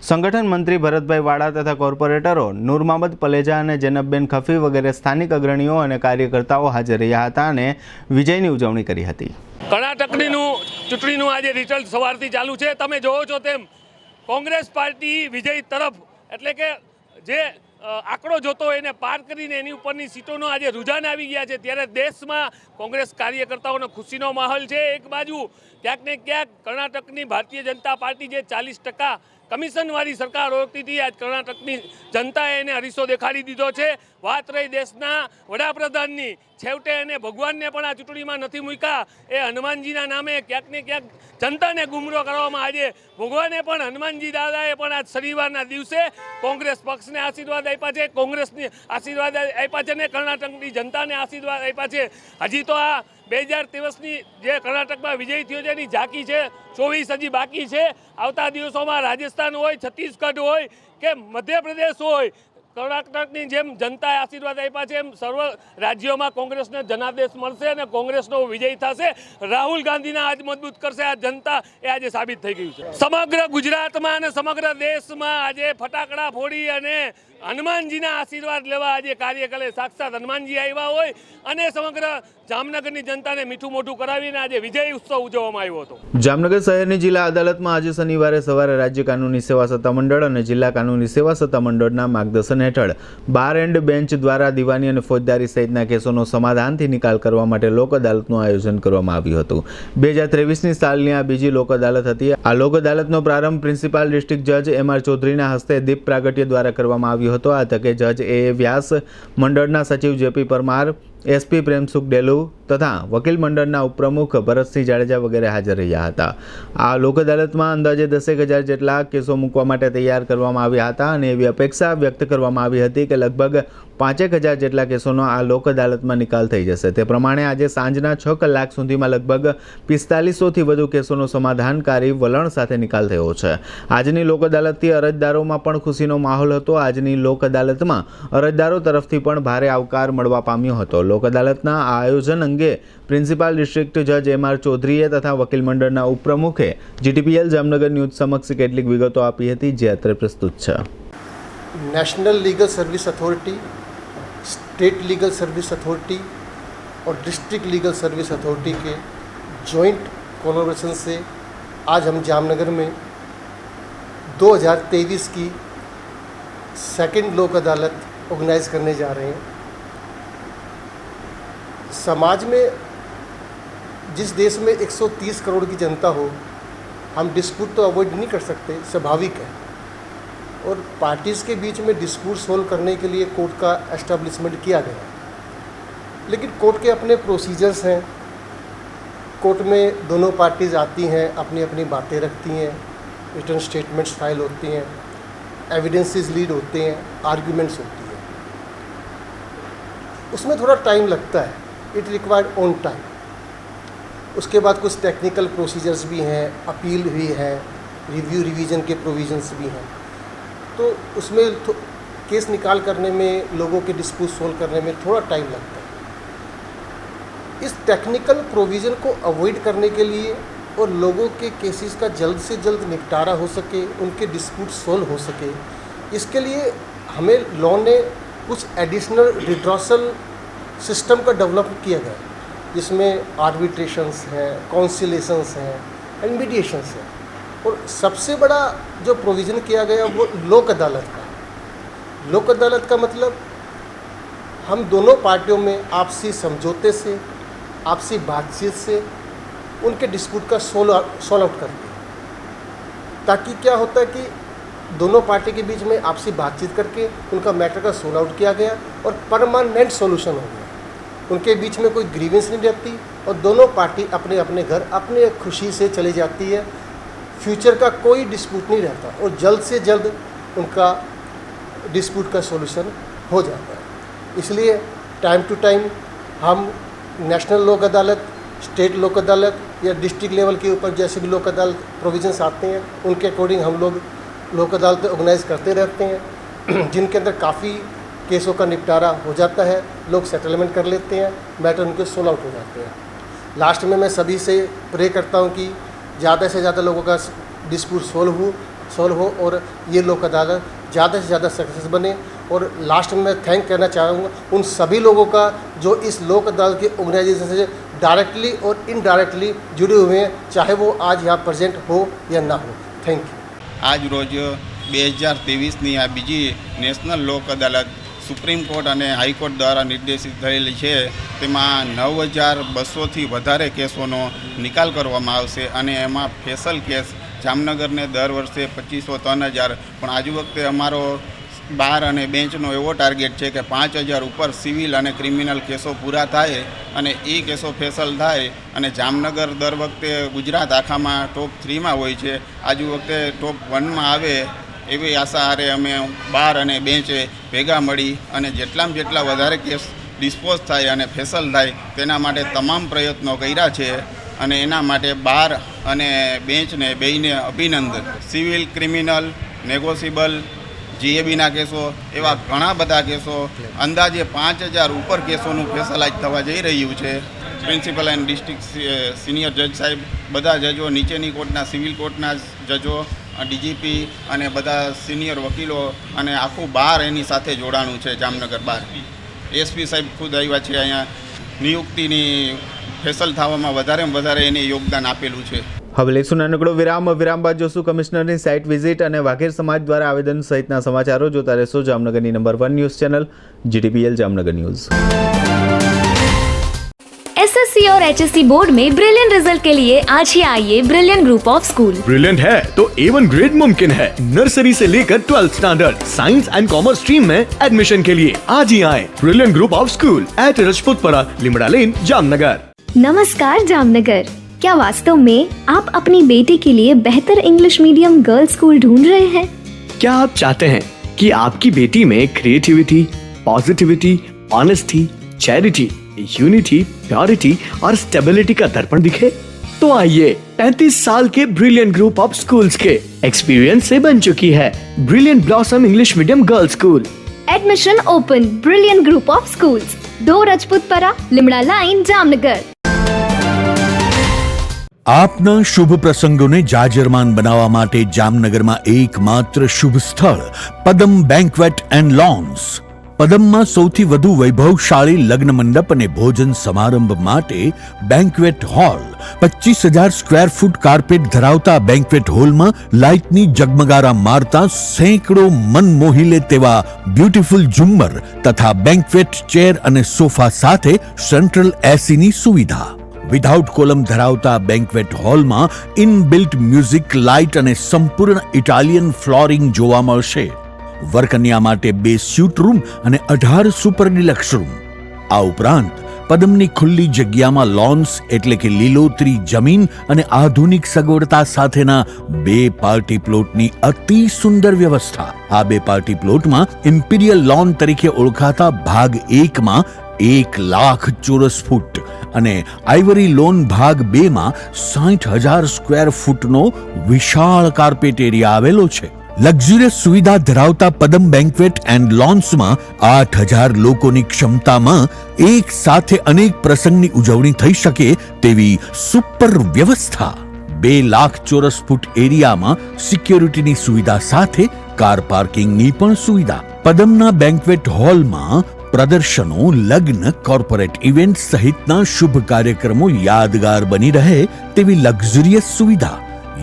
સંગઠન મંત્રી ભરતભાઈ વાડા તથા કોર્પોરેટરો નૂર મહમદ પલેજા અને જેનબબેન ખફી વગેરે સ્થાનિક અગ્રણીઓ અને કાર્યકર્તાઓ હાજર રહ્યા હતા અને વિજયની ઉજવણી કરી હતી. કર્ણાટકની ચૂંટણીનું આજે રિઝલ્ટ સવારથી ચાલુ છે. તમે જોવો છો તેમ કોંગ્રેસ પાર્ટી વિજય તરફ, એટલે કે જે આંકડો જોતો એને પાર કરીને એની ઉપરની સીટોનો આજે રૂઝાન આવી ગયા છે. ત્યારે દેશમાં કોંગ્રેસ કાર્યકર્તાઓનો ખુશીનો માહોલ છે. એક બાજુ ક્યાંક ને ક્યાંક કર્ણાટકની ભારતીય જનતા પાર્ટી જે 40% કમિશનવાળી સરકાર હોતી હતી, આજ કર્ણાટકની જનતાએ એને હરીસો દેખાડી દીધો છે. વાત રહી દેશના વડાપ્રધાનની, છેવટે એને ભગવાનને પણ આ ચૂંટણીમાં નથી મૂક્યા. એ હનુમાનજીના નામે ક્યાંક ને ક્યાંક જનતાને ગુમરાહ કરવામાં આજે ભગવાને પણ હનુમાનજી દાદાએ પણ આજ શનિવારના દિવસે કોંગ્રેસ પક્ષને આશીર્વાદ આપ્યા છે, કોંગ્રેસને આશીર્વાદ આપ્યા છે ને કર્ણાટકની જનતાને આશીર્વાદ આપ્યા છે. હજી તો આ 2023ની જે કર્ણાટકમાં વિજય થયો છે એની ઝાંકી છે. 24 હજી બાકી છે. આવતા દિવસોમાં રાજસ્થાન હોય, છત્તીસગઢ હોય કે મધ્યપ્રદેશ હોય, કર્ણાટકની જેમ જનતાએ આશીર્વાદ આપ્યા છે એમ સર્વ રાજ્યોમાં કોંગ્રેસને જનાદેશ મળશે અને કોંગ્રેસનો વિજય થશે. રાહુલ ગાંધીના આજ મજબૂત કરશે આ જનતા, એ આજે સાબિત થઈ ગયું છે. સમગ્ર ગુજરાતમાં અને સમગ્ર દેશમાં આજે ફટાકડા ફોડી અને હનુમાનજીના આશીર્વાદ લેવા આજે કાર્યકરે સાક્ષાત હનુમાનજી આવ્યા હોય અને સમગ્ર જામનગરની જનતાને મીઠું મોઢું કરાવીને આજે વિજય ઉત્સવ ઉજવવામાં આવ્યો હતો. જામનગર શહેરની જિલ્લા અદાલતમાં આજે શનિવારે સવારે રાજ્ય કાનૂની સેવા સત્તામંડળ અને જિલ્લા કાનૂની સેવા સત્તામંડળના માર્ગદર્શન હેઠળ બાર એન્ડ બેન્ચ દ્વારા દીવાની અને ફોજદારી સહિતના કેસોનો સમાધાનથી નિકાલ કરવા માટે લોક અદાલતનું આયોજન કરવામાં આવ્યું હતું. 2023ની સાલની આ બીજી લોક અદાલત હતી. આ લોક અદાલતનો પ્રારંભ પ્રિન્સિપાલ ડિસ્ટ્રિક્ટ જજ એમ.આર. ચૌધરીના હસ્તે દીપ પ્રાગટ્ય દ્વારા કરવામાં આવ્યો હતો. આ તકે જજ એ વ્યાસ, મંડળના સચિવ જે.પી. પરમાર, એસપી પ્રેમસુખ ડેલુ તથા વકીલ મંડળના ઉપપ્રમુખ ભરતસિંહ જાડેજા વગેરે હાજર રહ્યા હતા. આ લોક અદાલતમાં અંદાજે 10,000 જેટલા કેસો મૂકવા માટે તૈયાર કરવામાં આવ્યા હતા અને એવી અપેક્ષા વ્યક્ત કરવામાં આવી હતી કે લગભગ 5,000 જેટલા કેસોનો આ લોક અદાલતમાં નિકાલ થઈ જશે. તે પ્રમાણે આજે સાંજના 6 કલાક સુધીમાં લગભગ 4500થી વધુ કેસોનો સમાધાનકારી વલણ સાથે નિકાલ થયો છે. આજની લોક અદાલતથી અરજદારોમાં પણ ખુશીનો માહોલ હતો. આજની લોક અદાલતમાં અરજદારો તરફથી પણ ભારે આવકાર મળવા પામ્યો હતો. લોક અદાલતના આ આયોજન અંગે પ્રિન્સિપાલ ડિસ્ટ્રિક્ટ જજ એમ.આર. ચૌધરીએ તથા વકીલ મંડળના ઉપપ્રમુખે GTPL જામનગર ન્યૂઝ સમક્ષ કેટલીક વિગતો આપી હતી, જે અત્રે પ્રસ્તુત છે. National legal service authority, state legal service authority और डिस्ट्रिक्ट लीगल सर्विस अथॉरिटी के जॉइंट कोलैबोरेशन से आज हम जामनगर में 2023 की सेकंड लोक अदालत ऑर्गेनाइज करने जा रहे हैं. समाज में जिस देश में 130 करोड़ की जनता हो, हम डिस्प्यूट तो अवॉइड नहीं कर सकते, स्वाभाविक है. और पार्टीज़ के बीच में डिस्प्यूट सोल्व करने के लिए कोर्ट का एस्टेब्लिशमेंट किया गया. लेकिन कोर्ट के अपने प्रोसीजर्स हैं. कोर्ट में दोनों पार्टीज़ आती हैं, अपनी अपनी बातें रखती हैं, रिटर्न स्टेटमेंट्स फाइल होती हैं, एविडेंसेस लीड होते हैं, आर्ग्यूमेंट्स होती हैं. उसमें थोड़ा टाइम लगता है. It required on time. उसके बाद कुछ टेक्निकल प्रोसीजर्स भी हैं, अपील भी है, रिव्यू रिवीजन के प्रोविजंस भी हैं. तो उसमें केस निकाल करने में, लोगों के डिस्प्यूट सोल्व करने में थोड़ा टाइम लगता है. इस टेक्निकल प्रोविज़न को अवॉइड करने के लिए और लोगों के केसेस का जल्द से जल्द निपटारा हो सके, उनके डिस्प्यूट सोल्व हो सके, इसके लिए हमें लॉ ने कुछ एडिशनल रिड्रॉसल सिस्टम का डेवलप किया गया, जिसमें आर्बिट्रेशंस हैं, कॉन्सिलेशंस हैं एंड मीडिएशंस हैं. और सबसे बड़ा जो प्रोविज़न किया गया वो लोक अदालत का. लोक अदालत का मतलब हम दोनों पार्टियों में आपसी समझौते से, आपसी बातचीत से उनके डिस्प्यूट का सॉल्व आउट करते हैं. ताकि क्या होता है कि दोनों पार्टी के बीच में आपसी बातचीत करके उनका मैटर का सॉल्व आउट किया गया और परमानेंट सॉल्यूशन हो गया. उनके बीच में कोई ग्रीवेंस नहीं रहती और दोनों पार्टी अपने अपने घर अपने खुशी से चली जाती है. फ्यूचर का कोई डिस्प्यूट नहीं रहता और जल्द से जल्द उनका डिस्प्यूट का सॉल्यूशन हो जाता है. इसलिए टाइम टू टाइम हम नेशनल लोक अदालत, स्टेट लोक अदालत या डिस्ट्रिक्ट लेवल के ऊपर जैसे भी लोक अदालत प्रोविजंस आते हैं, उनके अकॉर्डिंग हम लोग लोक अदालत ऑर्गेनाइज करते रहते हैं, जिनके अंदर काफ़ी केसों का निपटारा हो जाता है, लोग सेटलमेंट कर लेते हैं, मैटर उनके सोल्व आउट हो जाते हैं. लास्ट में मैं सभी से प्रे करता हूँ कि ज़्यादा से ज़्यादा लोगों का डिस्प्यूट सोल्व हो और ये लोक अदालत ज़्यादा से ज़्यादा सक्सेस बने. और लास्ट में मैं थैंक करना चाहूँगा उन सभी लोगों का जो इस लोक अदालत के ऑर्गेनाइजेशन से डायरेक्टली और इनडायरेक्टली जुड़े हुए हैं, चाहे वो आज यहाँ प्रेजेंट हो या ना हो. Thank you. આજ રોજ 2023ની આ બીજી નેશનલ લોક અદાલત સુપ્રીમ કોર્ટ અને હાઈકોર્ટ દ્વારા નિર્દેશિત થયેલી છે. તેમાં 9,200થી વધારે કેસોનો નિકાલ કરવામાં આવશે અને એમાં સ્પેશિયલ કેસ જામનગરને દર વર્ષે 2,500 3,000, પણ આજ વખતે અમારો બાર અને બેન્ચનો એવો ટાર્ગેટ છે કે 5000 ઉપર સિવિલ અને ક્રિમિનલ કેસો પૂરા થાય અને એ કેસો ફેસલ થાય અને જામનગર દર વખતે ગુજરાત આખામાં ટોપ 3માં હોય છે, આજુ વખતે ટોપ 1માં આવે એવી આશા હારે અમે બાર અને બેન્ચે ભેગા મળી અને જેટલામાં જેટલા વધારે કેસ ડિસ્પોઝ થાય અને ફેસલ થાય તેના માટે તમામ પ્રયત્નો કર્યા છે અને એના માટે બાર અને બેન્ચને બેયને અભિનંદન. સિવિલ, ક્રિમિનલ, નેગોશિયેબલ, જીએબીના કેસો એવા ઘણા બધા કેસો અંદાજે 5000 ઉપર કેસોનું ફેસલાઇઝ થવા જઈ રહ્યું છે. પ્રિન્સિપલ એન્ડ ડિસ્ટ્રિક્ટ સિનિયર જજ સાહેબ, બધા જજો, નીચેની કોર્ટના સિવિલ કોર્ટના જજો, ડીજીપી અને બધા સિનિયર વકીલો અને આખું બાર એની સાથે જોડાણું છે. જામનગર બાર એસપી સાહેબ ખુદ આવ્યા છે અહીંયા. નિયુક્તિની ફેસલ થવામાં વધારે એને યોગદાન આપેલું છે. હવે લેશું નાનકડો વિરામ બાદ જોશું કમિશનરની સાઇટ વિઝિટ અને વાઘેર સમાજ દ્વારા આવેદન સહિતના સમાચારો. જોતા રહેશો જામનગરની number 1 news channel GTPL Jamnagar news. SSC और एचएससी बोर्ड में ब्रिलियंट रिजल्ट के लिए आज ही आइए brilliant group of school. Brilliant है तो A1 ग्रेड मुमकिन है. नर्सरी से लेकर 12th standard science and commerce stream में एडमिशन के लिए आज ही आए brilliant group of school at Rajputpara, Limda lane, Jamnagar. नमस्कार जामनगर, क्या वास्तव में आप अपनी बेटी के लिए बेहतर इंग्लिश मीडियम गर्ल्स स्कूल ढूंढ रहे हैं? क्या आप चाहते हैं कि आपकी बेटी में creativity, positivity, honesty, charity, unity, purity और स्टेबिलिटी का दर्पण दिखे? तो आइए 35 साल के ब्रिलियंट ग्रुप ऑफ स्कूल्स के एक्सपीरियंस से बन चुकी है brilliant blossom English medium girls school. Admission open brilliant group of schools, 2 Rajputpara, Limda line, Jamnagar. આપના શુભ પ્રસંગોને જાજરમાન બનાવવા માટે જામનગરમાં એકમાત્ર શુભ સ્થળ પદમ બેન્ક્વેટ એન્ડ લોન્સ. પદમમાં સૌથી વધુ વૈભવશાળી લગ્ન મંડપ અને ભોજન સમારંભ માટે banquet hall. 25,000 square foot carpet ધરાવતા બેન્ક્વેટ હોલમાં લાઇટની જગમગારા મારતા સેંકડો મન મોહી લે તેવા બ્યુટીફુલ ઝુમ્મર તથા બેન્ક્વેટ ચેર અને સોફા સાથે સેન્ટ્રલ એસીની સુવિધા. વિધાઉટ કોલમ ધરાવતા બેન્ક્વેટ હોલમાં ઇનબિલ્ટ મ્યુઝિક, લાઇટ અને સંપૂર્ણ ઇટાલિયન ફ્લોરિંગ જોવા મળશે. વરકન્યા માટે 2 સ્યુટ રૂમ અને 18 સુપર ડિલક્સ રૂમ. આ ઉપરાંત પદમની ખુલ્લી જગ્યામાં લોન્સ એટલે કે લીલોતરી જમીન અને આધુનિક સગવડતા સાથેના 2 પાર્ટી પ્લોટની અતિ સુંદર વ્યવસ્થા. આ 2 પાર્ટી પ્લોટમાં ઇમ્પિરિયલ લોન તરીકે ઓળખાતા ભાગ 1માં 1 લાખ ચોરસ ફૂટ અને આઇવરી લોન ભાગ 2માં 60,000 સ્ક્વેર ફૂટનો વિશાળ કાર્પેટ એરિયા આવેલો છે. લક્ઝરિયસ સુવિધા ધરાવતા પદમ બેન્ક્વેટ એન્ડ લોન્સમાં 8,000 લોકોની ક્ષમતામાં એક સાથે અનેક પ્રસંગની ઉજવણી થઈ શકે તેવી સુપર વ્યવસ્થા. 2 લાખ ચોરસ ફૂટ એરિયામાં સિક્યોરિટીની સુવિધા સાથે કાર પાર્કિંગની પણ સુવિધા. પદમના બેન્ક્વેટ હોલમાં પ્રદર્શનો, લગ્ન, કોર્પોરેટ ઇવેન્ટ સહિતના શુભ કાર્યક્રમો યાદગાર બની રહે તેવી લક્ઝરિયસ સુવિધા.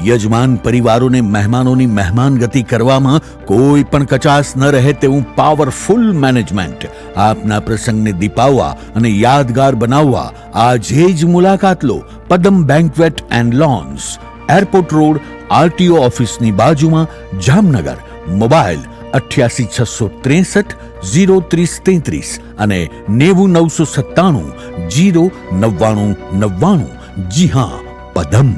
યજમાન પરિવારોને મહેમાનોની મહેમાનગતિ કરવામાં કોઈ પણ કચાશ ન રહે તેવું પાવરફુલ મેનેજમેન્ટ. આપના પ્રસંગને દીપાવવા અને યાદગાર બનાવવા આજે જ મુલાકાત લો Padam banquet and lawns, airport road, RTO ઓફિસની બાજુમાં, જામનગર. મોબાઈલ 88 663 03033 અને 90 997 09999. જી હા, પદમ.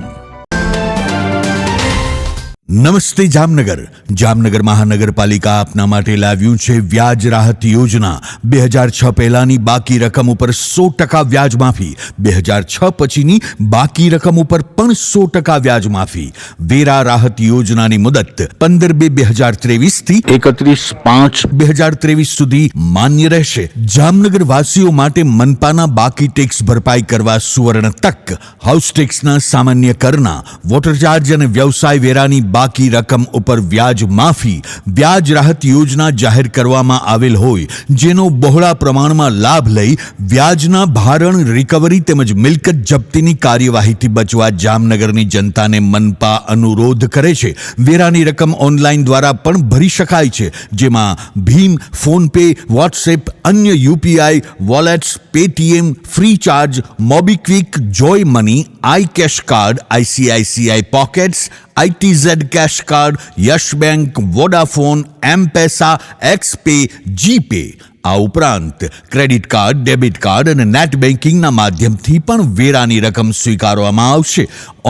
નમસ્તે જામનગર. જામનગર મહાનગરપાલિકા આપના માટે લાવ્યું છે વ્યાજ રાહત યોજના. 2006 પહેલાની બાકી રકમ ઉપર 100% વ્યાજ માફી. 2006 પછીની બાકી રકમ ઉપર પણ 100% વ્યાજ માફી. વેરા રાહત યોજનાની મુદત 15/2/2023 થી 31/5/2023 સુધી માન્ય રહેશે. જામનગર વાસીઓ માટે મનપાના બાકી ટેક્સ ભરપાઈ કરવા સુવર્ણ તક. હાઉસ ટેક્સના, સામાન્ય કરના, વોટર ચાર્જ અને વ્યવસાય વેરાની બાકી રકમ ઉપર વ્યાજ માફી. વ્યાજ રાહત યોજના જાહેર કરવામાં આવેલ હોય જેનો બહોળા પ્રમાણમાં લાભ લઈ વ્યાજના ભારણ, રિકવરી તેમજ મિલકત જપ્તીની કાર્યવાહીથી બચવા જામનગરની જનતાને મનપા અનુરોધ કરે છે. વેરાની રકમ ઓનલાઈન દ્વારા પણ ભરી શકાય છે, જેમાં ભીમ, ફોનપે, વોટ્સએપ, અન્ય UPI wallets, Paytm, Freecharge, MobiKwik, Jio money, I cash card, ICICI pockets, ITZ cash card, Yes bank, Vodafone, M Pesa, Xpay, GPay. આ ઉપરાંત ક્રેડિટ કાર્ડ, ડેબિટ કાર્ડ અને નેટ બેન્કિંગના માધ્યમથી પણ વેરાની રકમ સ્વીકારવામાં આવશે.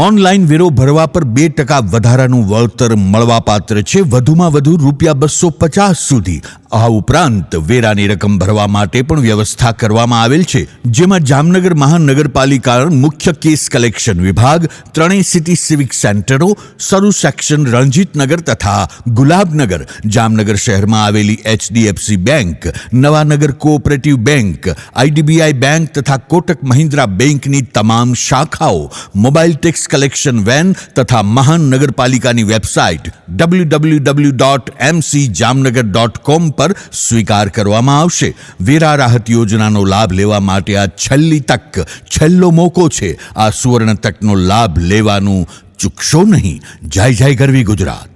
ઓનલાઈન વેરો ભરવા પર 2% વધારાનું વળતર મળવાપાત્ર છે, વધુમાં વધુ ₹250 સુધી. આ ઉપરાંત વેરાની રકમ ભરવા માટે પણ વ્યવસ્થા કરવામાં આવેલ છે, જેમાં જામનગર મહાનગરપાલિકા મુખ્ય કેસ કલેક્શન વિભાગ, ત્રણેય સિટી સિવિક સેન્ટરો, સરુ સેક્શન રણજીતનગર તથા ગુલાબનગર, જામનગર શહેરમાં આવેલી HDFC bank, Nawanagar cooperative bank, IDBI bank તથા કોટક મહિન્દ્રા બેંકની તમામ શાખાઓ મોબાઈલ ટેક્સ કલેક્શન વેન તથા મહાનગરપાલિકાની વેબસાઇટ www.mcjamnagar.com પર સ્વીકાર કરવામાં આવશે. વેરા રાહત યોજનાનો લાભ લેવા માટે આ છેલ્લી તક, છેલ્લો મોકો છે. આ સુવર્ણ તકનો લાભ લેવાનું ચૂકશો નહીં. જય જય ગરવી ગુજરાત.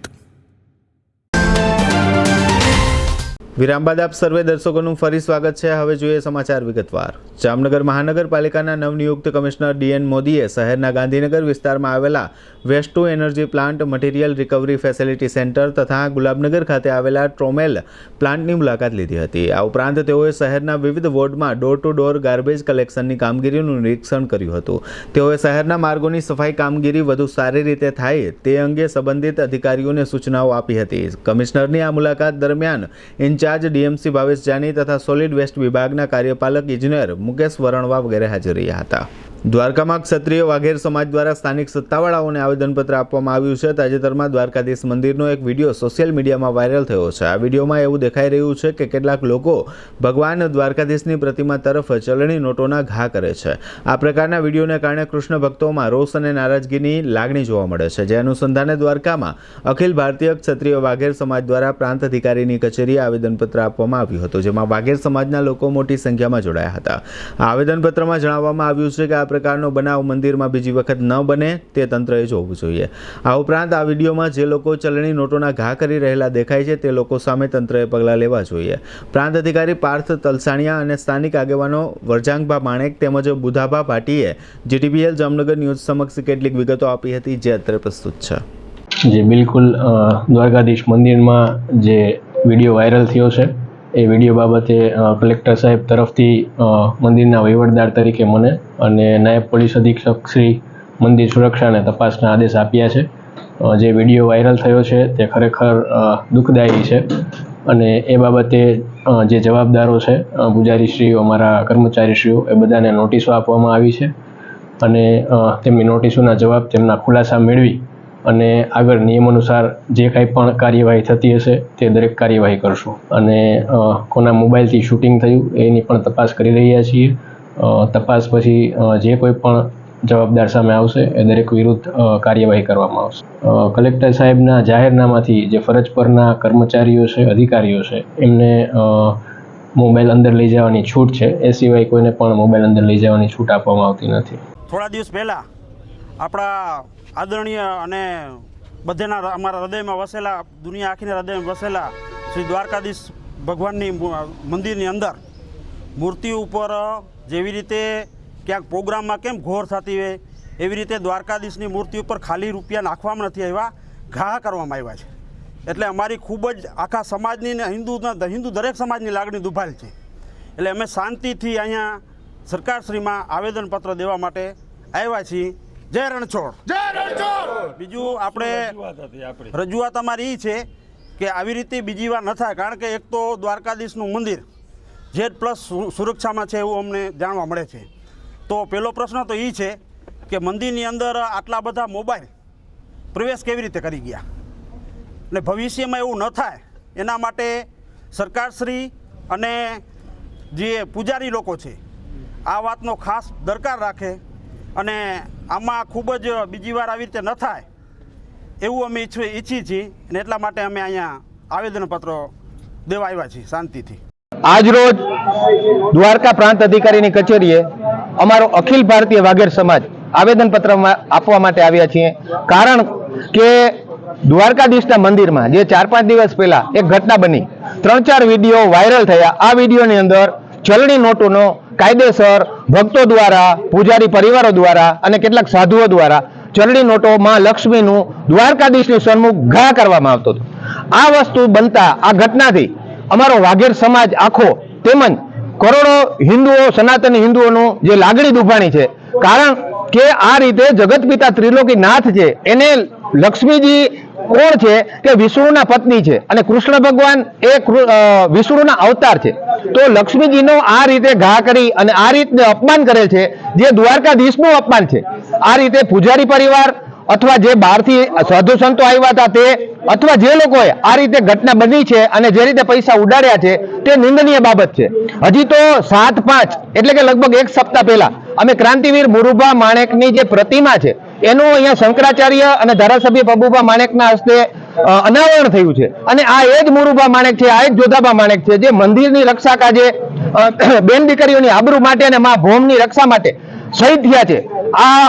વિરામ બાદ આપ સર્વે દર્શકોનું ફરી સ્વાગત છે. હવે જોઈએ સમાચાર વિગતવાર. જામનગર મહાનગરપાલિકાના નવનિયુક્ત કમિશનર DN મોદીએ શહેરના ગાંધીનગર વિસ્તારમાં આવેલા waste to energy plant, material recovery facility centre તથા ગુલાબનગર ખાતે આવેલા ટ્રોમેલ પ્લાન્ટની મુલાકાત લીધી હતી. આ ઉપરાંત તેઓએ શહેરના વિવિધ વોર્ડમાં ડોર ટુ ડોર ગાર્બેજ કલેક્શનની કામગીરીનું નિરીક્ષણ કર્યું હતું. તેઓએ શહેરના માર્ગોની સફાઈ કામગીરી વધુ સારી રીતે થાય તે અંગે સંબંધિત અધિકારીઓને સૂચનાઓ આપી હતી. કમિશનરની આ મુલાકાત દરમિયાન ઇન્ચાર્જ DMC ભાવેશ જાની તથા સોલિડ વેસ્ટ વિભાગના કાર્યપાલક ઇજનેર મુકેશ વરણવા વગેરે હાજર રહ્યા હતા. દ્વારકામાં ક્ષત્રિય વાઘેર સમાજ દ્વારા સ્થાનિક સત્તાવાળાઓને આવેદનપત્ર આપવામાં આવ્યું છે. તાજેતરમાં દ્વારકાધીશ મંદિરનો એક વિડીયો સોશિયલ મીડિયામાં વાયરલ થયો છે. આ વિડીયોમાં એવું દેખાઈ રહ્યું છે કે કેટલાક લોકો ભગવાન દ્વારકાધીશની પ્રતિમા તરફ ચલણી નોટોના ઘા કરે છે. આ પ્રકારના વિડીયોને કારણે કૃષ્ણ ભક્તોમાં રોષ અને નારાજગીની લાગણી જોવા મળે છે. જે અનુસંધાને દ્વારકામાં અખિલ ભારતીય ક્ષત્રિય વાઘેર સમાજ દ્વારા પ્રાંત અધિકારીની કચેરીએ આવેદનપત્ર આપવામાં આવ્યું હતું, જેમાં વાઘેર સમાજના લોકો મોટી સંખ્યામાં જોડાયા હતા. આ આવેદનપત્રમાં જણાવવામાં આવ્યું છે કે આ પ્રકારનો બનાવ મંદિરમાં બીજી વખત ન બને તે તંત્રએ જોવું જોઈએ. આ ઉપરાંત આ વિડીયોમાં જે લોકો ચલણી નોટોના ઘા કરી રહેલા દેખાય છે તે લોકો સામે તંત્રએ પગલાં લેવા જોઈએ. પ્રાંત અધિકારી પાર્થ તલસાણિયા અને સ્થાનિક આગેવાનો વરજાંગભા માણેક તેમજ બુધાભા ભાટીએ GTPL જામનગર ન્યૂઝ સમક્ષ કેટલીક વિગતો આપી હતી, જે અત્રે પ્રસ્તુત છે. જે બિલકુલ દ્વારકાધીશ મંદિરમાં જે વિડીયો વાયરલ થયો છે એ વિડીયો બાબતે કલેક્ટર સાહેબ તરફથી મંદિરના વહીવટદાર તરીકે મને અને નાયબ પોલીસ અધિક્ષક શ્રી મંદિર સુરક્ષા અને તપાસના આદેશ આપ્યા છે. જે વિડીયો વાયરલ થયો છે તે ખરેખર દુઃખદાયી છે અને એ બાબતે જે જવાબદારો છે, પૂજારીશ્રીઓ, અમારા કર્મચારીશ્રીઓ, એ બધાને નોટિસો આપવામાં આવી છે અને તેમની નોટિસોના જવાબ, તેમના ખુલાસા મેળવી અને આગળ નિયમ અનુસાર જે કાંઈ પણ કાર્યવાહી થતી હશે તે દરેક કાર્યવાહી કરશું. અને કોના મોબાઈલથી શૂટિંગ થયું એની પણ તપાસ કરી રહ્યા છીએ. તપાસ પછી જે કોઈ પણ જવાબદાર સામે આવશે એ દરેક વિરુદ્ધ કાર્યવાહી કરવામાં આવશે. કલેક્ટર સાહેબના જાહેરનામાથી જે ફરજ પરના કર્મચારીઓ છે, અધિકારીઓ છે, એમને મોબાઈલ અંદર લઈ જવાની છૂટ છે. એ સિવાય કોઈને પણ મોબાઈલ અંદર લઈ જવાની છૂટ આપવામાં આવતી નથી. થોડા દિવસ પહેલાં આપણા આદરણીય અને બધાના અમારા હૃદયમાં વસેલા, દુનિયા આખીના હૃદયમાં વસેલા શ્રી દ્વારકાધીશ ભગવાનની મંદિરની અંદર મૂર્તિ ઉપર જેવી રીતે ક્યાંક પ્રોગ્રામમાં કેમ ઘોર થતી હોય એવી રીતે દ્વારકાધીશની મૂર્તિ ઉપર ખાલી રૂપિયા નાખવામાં નથી આવ્યા, ઘા કરવામાં આવ્યા છે. એટલે અમારી ખૂબ જ આખા સમાજની ને હિન્દુ દરેક સમાજની લાગણી દુભાયેલ છે. એટલે અમે શાંતિથી અહીંયા સરકારશ્રીમાં આવેદનપત્ર દેવા માટે આવ્યા છીએ. જય રણછોડ. બીજું આપણે રજૂઆત અમારી એ છે કે આવી રીતે બીજી વાર ન થાય, કારણ કે એક તો દ્વારકાધીશનું મંદિર Z+ સુરક્ષામાં છે એવું અમને જાણવા મળે છે. તો પહેલો પ્રશ્ન તો એ છે કે મંદિરની અંદર આટલા બધા મોબાઈલ પ્રવેશ કેવી રીતે કરી ગયા, અને ભવિષ્યમાં એવું ન થાય એના માટે સરકારશ્રી અને જે પૂજારી લોકો છે આ વાતનો ખાસ દરકાર રાખે અને આમાં ખૂબ જ બીજી વાર આવી રીતે ન થાય એવું અમે ઈચ્છીએ છીએ. અને એટલા માટે અમે અહીંયા આવેદનપત્રો દેવા આવ્યા છીએ શાંતિથી. આજરોજ દ્વારકા પ્રાંત અધિકારીની કચેરીએ અમારો અખિલ ભારતીય વાઘેર સમાજ આવેદનપત્ર આપવા માટે આવ્યા છીએ. કારણ કે દ્વારકાધીશના મંદિરમાં જે 4-5 દિવસ પહેલા એક ઘટના બની, 3-4 વિડીયો વાયરલ થયા. આ વિડીયોની અંદર ચલણી નોટોનો કાયદેસર ભક્તો દ્વારા, પૂજારી પરિવારો દ્વારા અને કેટલાક સાધુઓ દ્વારા ચલણી નોટોમાં લક્ષ્મીનું દ્વારકાધીશની સન્મુખ ઘા કરવામાં આવતો હતો. આ વસ્તુ બનતા આ ઘટનાથી અમારો વાઘેર સમાજ આખો તેમજ કરોડો હિન્દુઓ સનાતની હિન્દુઓનું જે લાગણી દુભાણી છે. કારણ કે આ રીતે જગતપિતા ત્રિલોકીનાથ છે એને લક્ષ્મીજી કોણ છે કે વિષ્ણુના પત્ની છે અને કૃષ્ણ ભગવાન એ વિષ્ણુના અવતાર છે. તો લક્ષ્મીજીનો આ રીતે ઘા કરી અને આ રીતે અપમાન કરે છે જે દ્વારકાધીશનું અપમાન છે. આ રીતે પૂજારી પરિવાર અથવા જે બહારથી સાધુ સંતો આવ્યા હતા તે અથવા જે લોકોએ આ રીતે ઘટના બની છે અને જે રીતે પૈસા ઉડાડ્યા છે તે નિંદનીય બાબત છે. હજી તો 7/5 એટલે કે લગભગ એક સપ્તાહ પહેલા અમે ક્રાંતિવીર મુરુભા માણેકની જે પ્રતિમા છે એનું અહીંયા શંકરાચાર્ય અને ધારાસભ્ય પબુભા માણેકના હસ્તે અનાવરણ થયું છે. અને આ એ જ મુરુભા માણેક છે, આ એ જ જોધાબા માણેક છે જે મંદિરની રક્ષા કાજે બેન દીકરીઓની આબરૂ માટે અને મા ભૌમની રક્ષા માટે શહીદ થયા છે. આ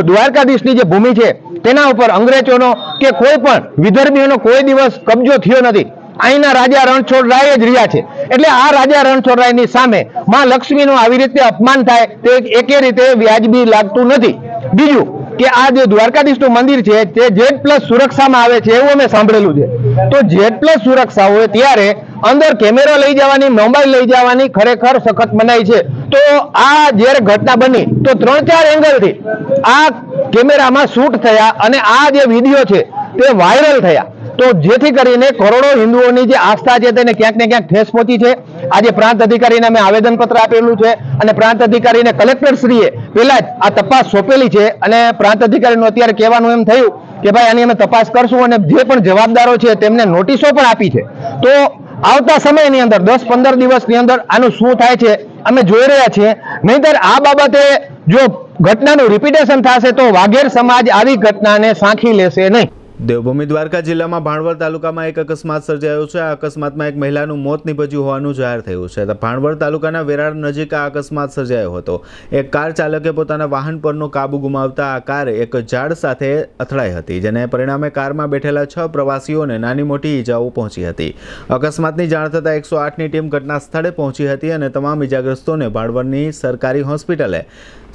દ્વારકાધીશની જે ભૂમિ છે તેના ઉપર અંગ્રેજોનો કે કોઈ પણ વિધર્મીઓનો કોઈ દિવસ કબજો થયો નથી. અહીંના રાજા રણછોડરાય જ રહ્યા છે. એટલે આ રાજા રણછોડરાયની સામે માં લક્ષ્મીનું આવી રીતે અપમાન થાય તે એકે રીતે વ્યાજબી લાગતું નથી. બીજું કે આ જે દ્વારકાધીશનું મંદિર છે તે Z+ સુરક્ષામાં આવે છે એવું અમે સાંભળેલું છે. તો Z+ સુરક્ષા હોય ત્યારે અંદર કેમેરો લઈ જવાની, મોબાઈલ લઈ જવાની ખરેખર સખત મનાઈ છે. તો આ જ્યારે ઘટના બની તો 3-4 એંગલથી આ કેમેરામાં શૂટ થયા અને આ જે વિડીયો છે તે વાયરલ થયા. તો જેથી કરીને કરોડો હિન્દુઓની જે આસ્થા છે તેને ક્યાંક ને ક્યાંક ઠેસ પહોંચી છે. આજે પ્રાંત અધિકારીને અમે આવેદનપત્ર આપેલું છે અને પ્રાંત અધિકારીને કલેક્ટરશ્રીએ પહેલા જ આ તપાસ સોંપેલી છે અને પ્રાંત અધિકારીનું અત્યારે કહેવાનું એમ થયું કે ભાઈ આની અમે તપાસ કરશું અને જે પણ જવાબદારો છે તેમને નોટિસો પણ આપી છે. તો આવતા સમયની અંદર 10-15 દિવસની અંદર આનું શું થાય છે અમે જોઈ રહ્યા છીએ. નહીંતર આ બાબતે જો ઘટનાનું રિપીટેશન થશે તો વાઘેર સમાજ આવી ઘટનાને સાંખી લેશે નહીં. દેવભૂમિ દ્વારકા જિલ્લામાં ભાણવડ તાલુકામાં એક અકસ્માત સર્જાયો છે. આ અકસ્માતમાં એક મહિલાનું મોત નીપજ્યું હોવાનું જાહેર થયું છે. ભાણવડ તાલુકાના વેરાડ નજીક આ અકસ્માત સર્જાયો હતો. એક કાર ચાલકે પોતાના વાહન પરનો કાબુ ગુમાવતા આ કાર એક ઝાડ સાથે અથડાઈ હતી, જેને પરિણામે કારમાં બેઠેલા 6 પ્રવાસીઓને નાની મોટી ઈજાઓ પહોંચી હતી. અકસ્માતની જાણ થતાં 108ની ટીમ ઘટના સ્થળે પહોંચી હતી અને તમામ ઈજાગ્રસ્તોને ભાણવડની સરકારી હોસ્પિટલે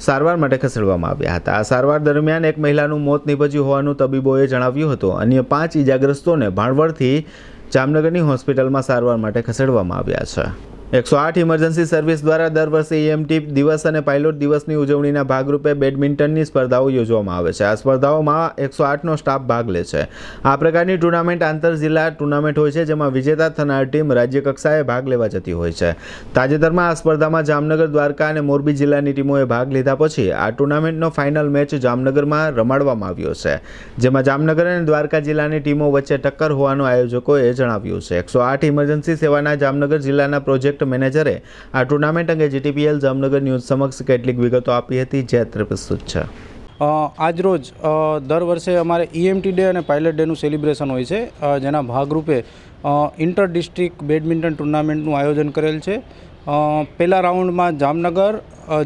સારવાર માટે ખસેડવામાં આવ્યા હતા. આ સારવાર દરમિયાન એક મહિલાનું મોત નીપજ્યું હોવાનું તબીબોએ જણાવ્યું હતું. અન્ય 5 ઈજાગ્રસ્તોને ભાણવડથી જામનગરની હોસ્પિટલમાં સારવાર માટે ખસેડવામાં આવ્યા છે. 108 ઇમરજન્સી સર્વિસ દ્વારા દર વર્ષે EMT દિવસ અને પાયલોટ દિવસની ઉજવણીના ભાગરૂપે બેડમિન્ટનની સ્પર્ધાઓ યોજવામાં આવે છે. આ સ્પર્ધાઓમાં 108નો સ્ટાફ ભાગ લે છે. આ પ્રકારની ટુર્નામેન્ટ આંતર જિલ્લા ટુર્નામેન્ટ હોય છે, જેમાં વિજેતા થનાર ટીમ રાજ્ય કક્ષાએ ભાગ લેવા જતી હોય છે. તાજેતરમાં આ સ્પર્ધામાં જામનગર, દ્વારકા અને મોરબી જિલ્લાની ટીમોએ ભાગ લીધા પછી આ ટુર્નામેન્ટનો ફાઇનલ મેચ જામનગરમાં રમાડવામાં આવ્યો છે, જેમાં જામનગર અને દ્વારકા જિલ્લાની ટીમો વચ્ચે ટક્કર હોવાનું આયોજકોએ જણાવ્યું છે. 108 ઇમરજન્સી સેવાના જામનગર જિલ્લાના પ્રોજેક્ટ મેનેજરે આ ટુર્નામેન્ટ અંગે GTPL જામનગર ન્યૂઝ સમક્ષ કેટલીક વિગતો આપી હતી, જે અત્રે પ્રસ્તુત છે. આજરોજ દર વર્ષે અમારે EMT ડે અને પાયલટ ડેનું સેલિબ્રેશન હોય છે, જેના ભાગરૂપે ઇન્ટર ડિસ્ટ્રિક્ટ બેડમિન્ટન ટુર્નામેન્ટનું આયોજન કરેલ છે. પહેલા રાઉન્ડમાં જામનગર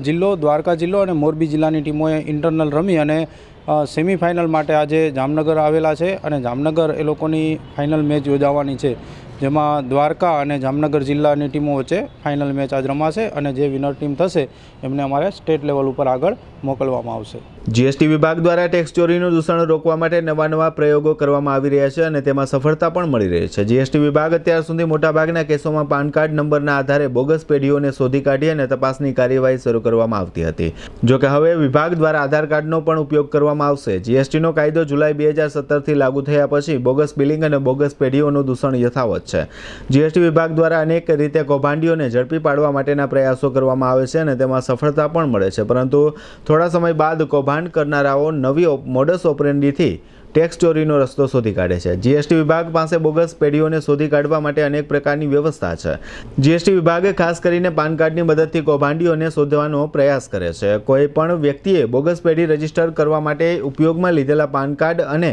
જિલ્લો, દ્વારકા જિલ્લો અને મોરબી જિલ્લાની ટીમોએ ઇન્ટરનલ રમી અને સેમિફાઇનલ માટે આજે જામનગર આવેલા છે અને જામનગર એ લોકોની ફાઇનલ મેચ યોજાવાની છે, જેમાં દ્વારકા અને જામનગર જિલ્લાની ટીમો વચ્ચે ફાઇનલ મેચ આજ રમાશે અને જે વિનર ટીમ થશે એમને અમારે સ્ટેટ લેવલ ઉપર આગળ મોકલવામાં આવશે. GST વિભાગ દ્વારા ટેક્સ ચોરીનું દૂષણ રોકવા માટે નવા પ્રયોગો કરવામાં આવી રહ્યા છે અને તેમાં સફળતા પણ મળી રહી છે. GST વિભાગ અત્યાર સુધી મોટાભાગના કેસોમાં પાન કાર્ડ નંબરના આધારે બોગસ પેઢીઓને શોધી કાઢી અને તપાસની કાર્યવાહી શરૂ કરવામાં આવતી હતી. જોકે હવે વિભાગ દ્વારા આધાર કાર્ડનો પણ ઉપયોગ કરવામાં આવશે. GSTનો કાયદો જુલાઈ 2017થી લાગુ થયા પછી બોગસ બિલિંગ અને બોગસ પેઢીઓનું દૂષણ યથાવત છે. GST વિભાગ દ્વારા અનેક રીતે કૌભાંડીઓને ઝડપી પાડવા માટેના પ્રયાસો કરવામાં આવે છે અને તેમાં સફળતા પણ મળે છે, પરંતુ થોડા સમય બાદ કૌભાંડ કરનારાઓ નવી મોડસ ઓપરેન્ડીથી ટેક્સ ચોરીનો રસ્તો શોધી કાઢે છે. GST વિભાગ પાસે બોગસ પેઢીઓને શોધી કાઢવા માટે અનેક પ્રકારની વ્યવસ્થા છે. GST વિભાગે ખાસ કરીને પાન કાર્ડની મદદથી કૌભાંડીઓને શોધવાનો પ્રયાસ કરે છે. કોઈ પણ વ્યક્તિએ બોગસ પેઢી રજીસ્ટર કરવા માટે ઉપયોગમાં લીધેલા પાન કાર્ડ અને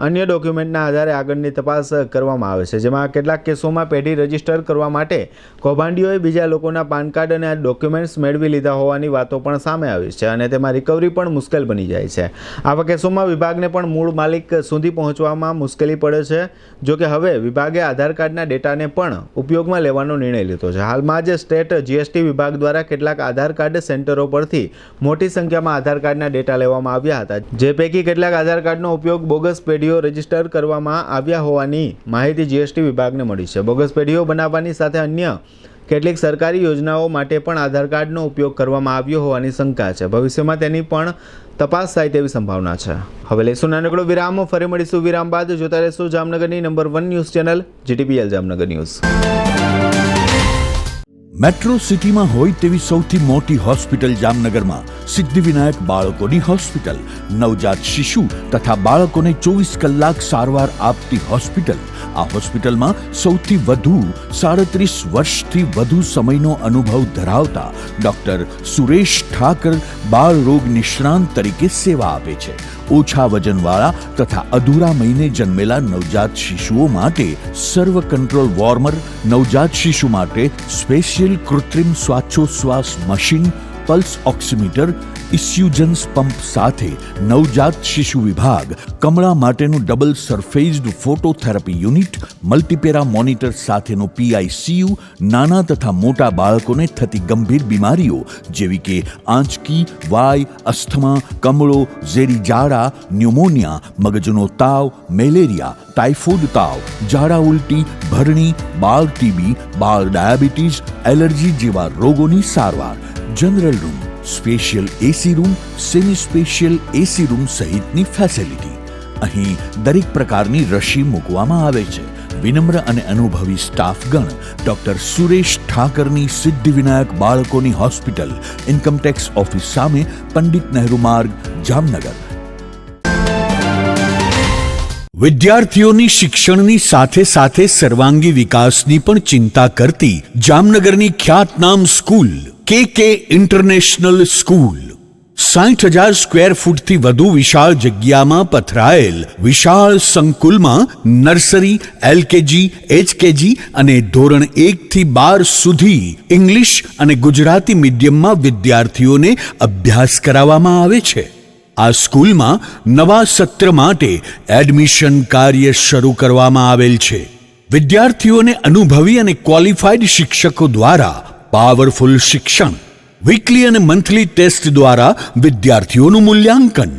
અન્ય ડોક્યુમેન્ટના આધારે આગળની તપાસ કરવામાં આવે છે, જેમાં કેટલાક કેસોમાં પેઢી રજીસ્ટર કરવા માટે કૌભાંડીઓએ બીજા લોકોના પાન કાર્ડ અને ડોક્યુમેન્ટ્સ મેળવી લીધા હોવાની વાતો પણ સામે આવી છે અને તેમાં રિકવરી પણ મુશ્કેલ બની જાય છે. આવા કેસોમાં વિભાગને પણ મૂળ માલિક વૈજ્ઞાનિક સુધી પહોંચવામાં મુશ્કેલી પડે છે. જો કે હવે વિભાગે આધાર કાર્ડના ડેટાને પણ ઉપયોગમાં લેવાનો નિર્ણય લીધો છે. હાલમાં જ સ્ટેટ જીએસટી વિભાગ દ્વારા કેટલાક આધાર કાર્ડ સેન્ટરો પરથી મોટી સંખ્યામાં આધાર કાર્ડના ડેટા લેવામાં આવ્યા હતા, જે પૈકી કેટલાક આધાર કાર્ડનો ઉપયોગ બોગસ પેઢીઓ રજીસ્ટર કરવામાં આવ્યા હોવાની માહિતી જીએસટી વિભાગને મળી છે. બોગસ પેઢીઓ બનાવવાની સાથે અન્ય કેટલીક સરકારી યોજનાઓ માટે પણ આધાર કાર્ડનો ઉપયોગ કરવામાં આવ્યો હોવાની શંકા છે. ભવિષ્યમાં તેની પણ તપાસ થાય તેવી સંભાવના છે. હવે લઈશું નાનકડો વિરામ, ફરી મળીશું વિરામ બાદ. જોતા રહેશું જામનગરની number 1 news channel GTPL Jamnagar news. Metro સિટીમાં હોય તેવી સૌથી મોટી હોસ્પિટલ જામનગરમાં સિદ્ધિવિનાયક બાળકોની હોસ્પિટલ, નવજાત શિશુ તથા બાળકોને 24 કલાક સારવાર આપતી હોસ્પિટલ. આ હોસ્પિટલમાં સૌથી વધુ 37 વર્ષથી વધુ સમયનો અનુભવ ધરાવતા ડોક્ટર સુરેશ ઠાકર બાળ રોગ નિષ્ણાંત તરીકે સેવા આપે છે. ઓછા વજનવાળા તથા અધૂરા મહિને જન્મેલા નવજાત શિશુઓ માટે સર્વ કંટ્રોલ વોર્મર, નવજાત શિશુ માટે સ્પેશિયલ કૃત્રિમ શ્વાસોચ્છ્વાસ મશીન, પલ્સ ઓક્સિમીટર, ઇસ્યુજન્સ પંપ સાથે નવજાત શિશુ વિભાગ, કમળા માટેનું double surfaced phototherapy unit, multipara monitor સાથેનો PICU, નાના તથા મોટા બાળકોને થતી ગંભીર બીમારીઓ જેવી કે આંચકી, વાય, અસ્થમા, કમળો, ઝેરી ઝાડા, ન્યુમોનિયા, મગજનો તાવ, મેલેરિયા, ટાઇફોઇડ તાવ, ઝાડા ઉલટી, ભરણી, બાળ ટીબી, બાળ ડાયાબિટીસ, એલર્જી જેવા રોગોની સારવાર. General room, special AC room, semi special AC room સહિતની ફેસિલિટી. અહીં દરેક પ્રકારની રસી મૂકવામાં આવે છે. વિનમ્ર અને અનુભવી સ્ટાફગણ ડોક્ટર સુરેશ ઠાકરની સિદ્ધિવિનાયક બાળકોની હોસ્પિટલ, ઇન્કમટેક્સ ઓફિસ સામે, પંડિત નહેરુ માર્ગ, જામનગર. વિદ્યાર્થીઓની શિક્ષણની સાથે સાથે સર્વાંગી વિકાસની પણ ચિંતા કરતી જામનગરની ખ્યાતનામ school KK international school 60,000 square ફૂટથી વધુ વિશાળ જગ્યામાં પથરાયેલ વિશાળ સંકુલમાં નર્સરી, LKG, HKG અને ધોરણ 1 થી 12 સુધી ઇંગ્લિશ અને ગુજરાતી મીડિયમમાં વિદ્યાર્થીઓને અભ્યાસ કરાવવામાં આવે છે. આ સ્કૂલમાં નવા સત્ર માટે એડમિશન કાર્ય શરૂ કરવામાં આવેલ છે. વિદ્યાર્થીઓને અનુભવી અને ક્વોલિફાઈડ શિક્ષકો દ્વારા પાવરફુલ શિક્ષણ, વીકલી અને મંથલી ટેસ્ટ દ્વારા વિદ્યાર્થીઓનું મૂલ્યાંકન,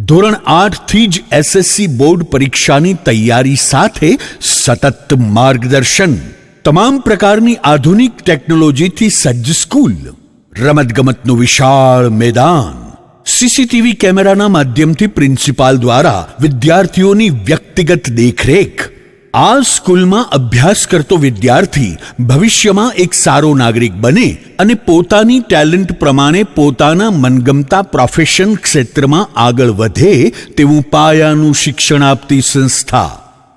ધોરણ 8 થી જ SSC બોર્ડ પરીક્ષાની તૈયારી સાથે સતત માર્ગદર્શન, તમામ પ્રકારની આધુનિક ટેકનોલોજીથી સજ્જ સ્કૂલ, રમતગમતનું વિશાળ મેદાન, CCTV કેમેરાના માધ્યમથી પ્રિન્સિપાલ દ્વારા વિદ્યાર્થીઓની વ્યક્તિગત દેખરેખ. આ સ્કૂલમાં અભ્યાસ કરતો વિદ્યાર્થી ભવિષ્યમાં એક સારો નાગરિક બને અને પોતાની ટેલેન્ટ પ્રમાણે પોતાના મનગમતા પ્રોફેશન ક્ષેત્રમાં આગળ વધે તેવું પાયાનું શિક્ષણ આપતી સંસ્થા.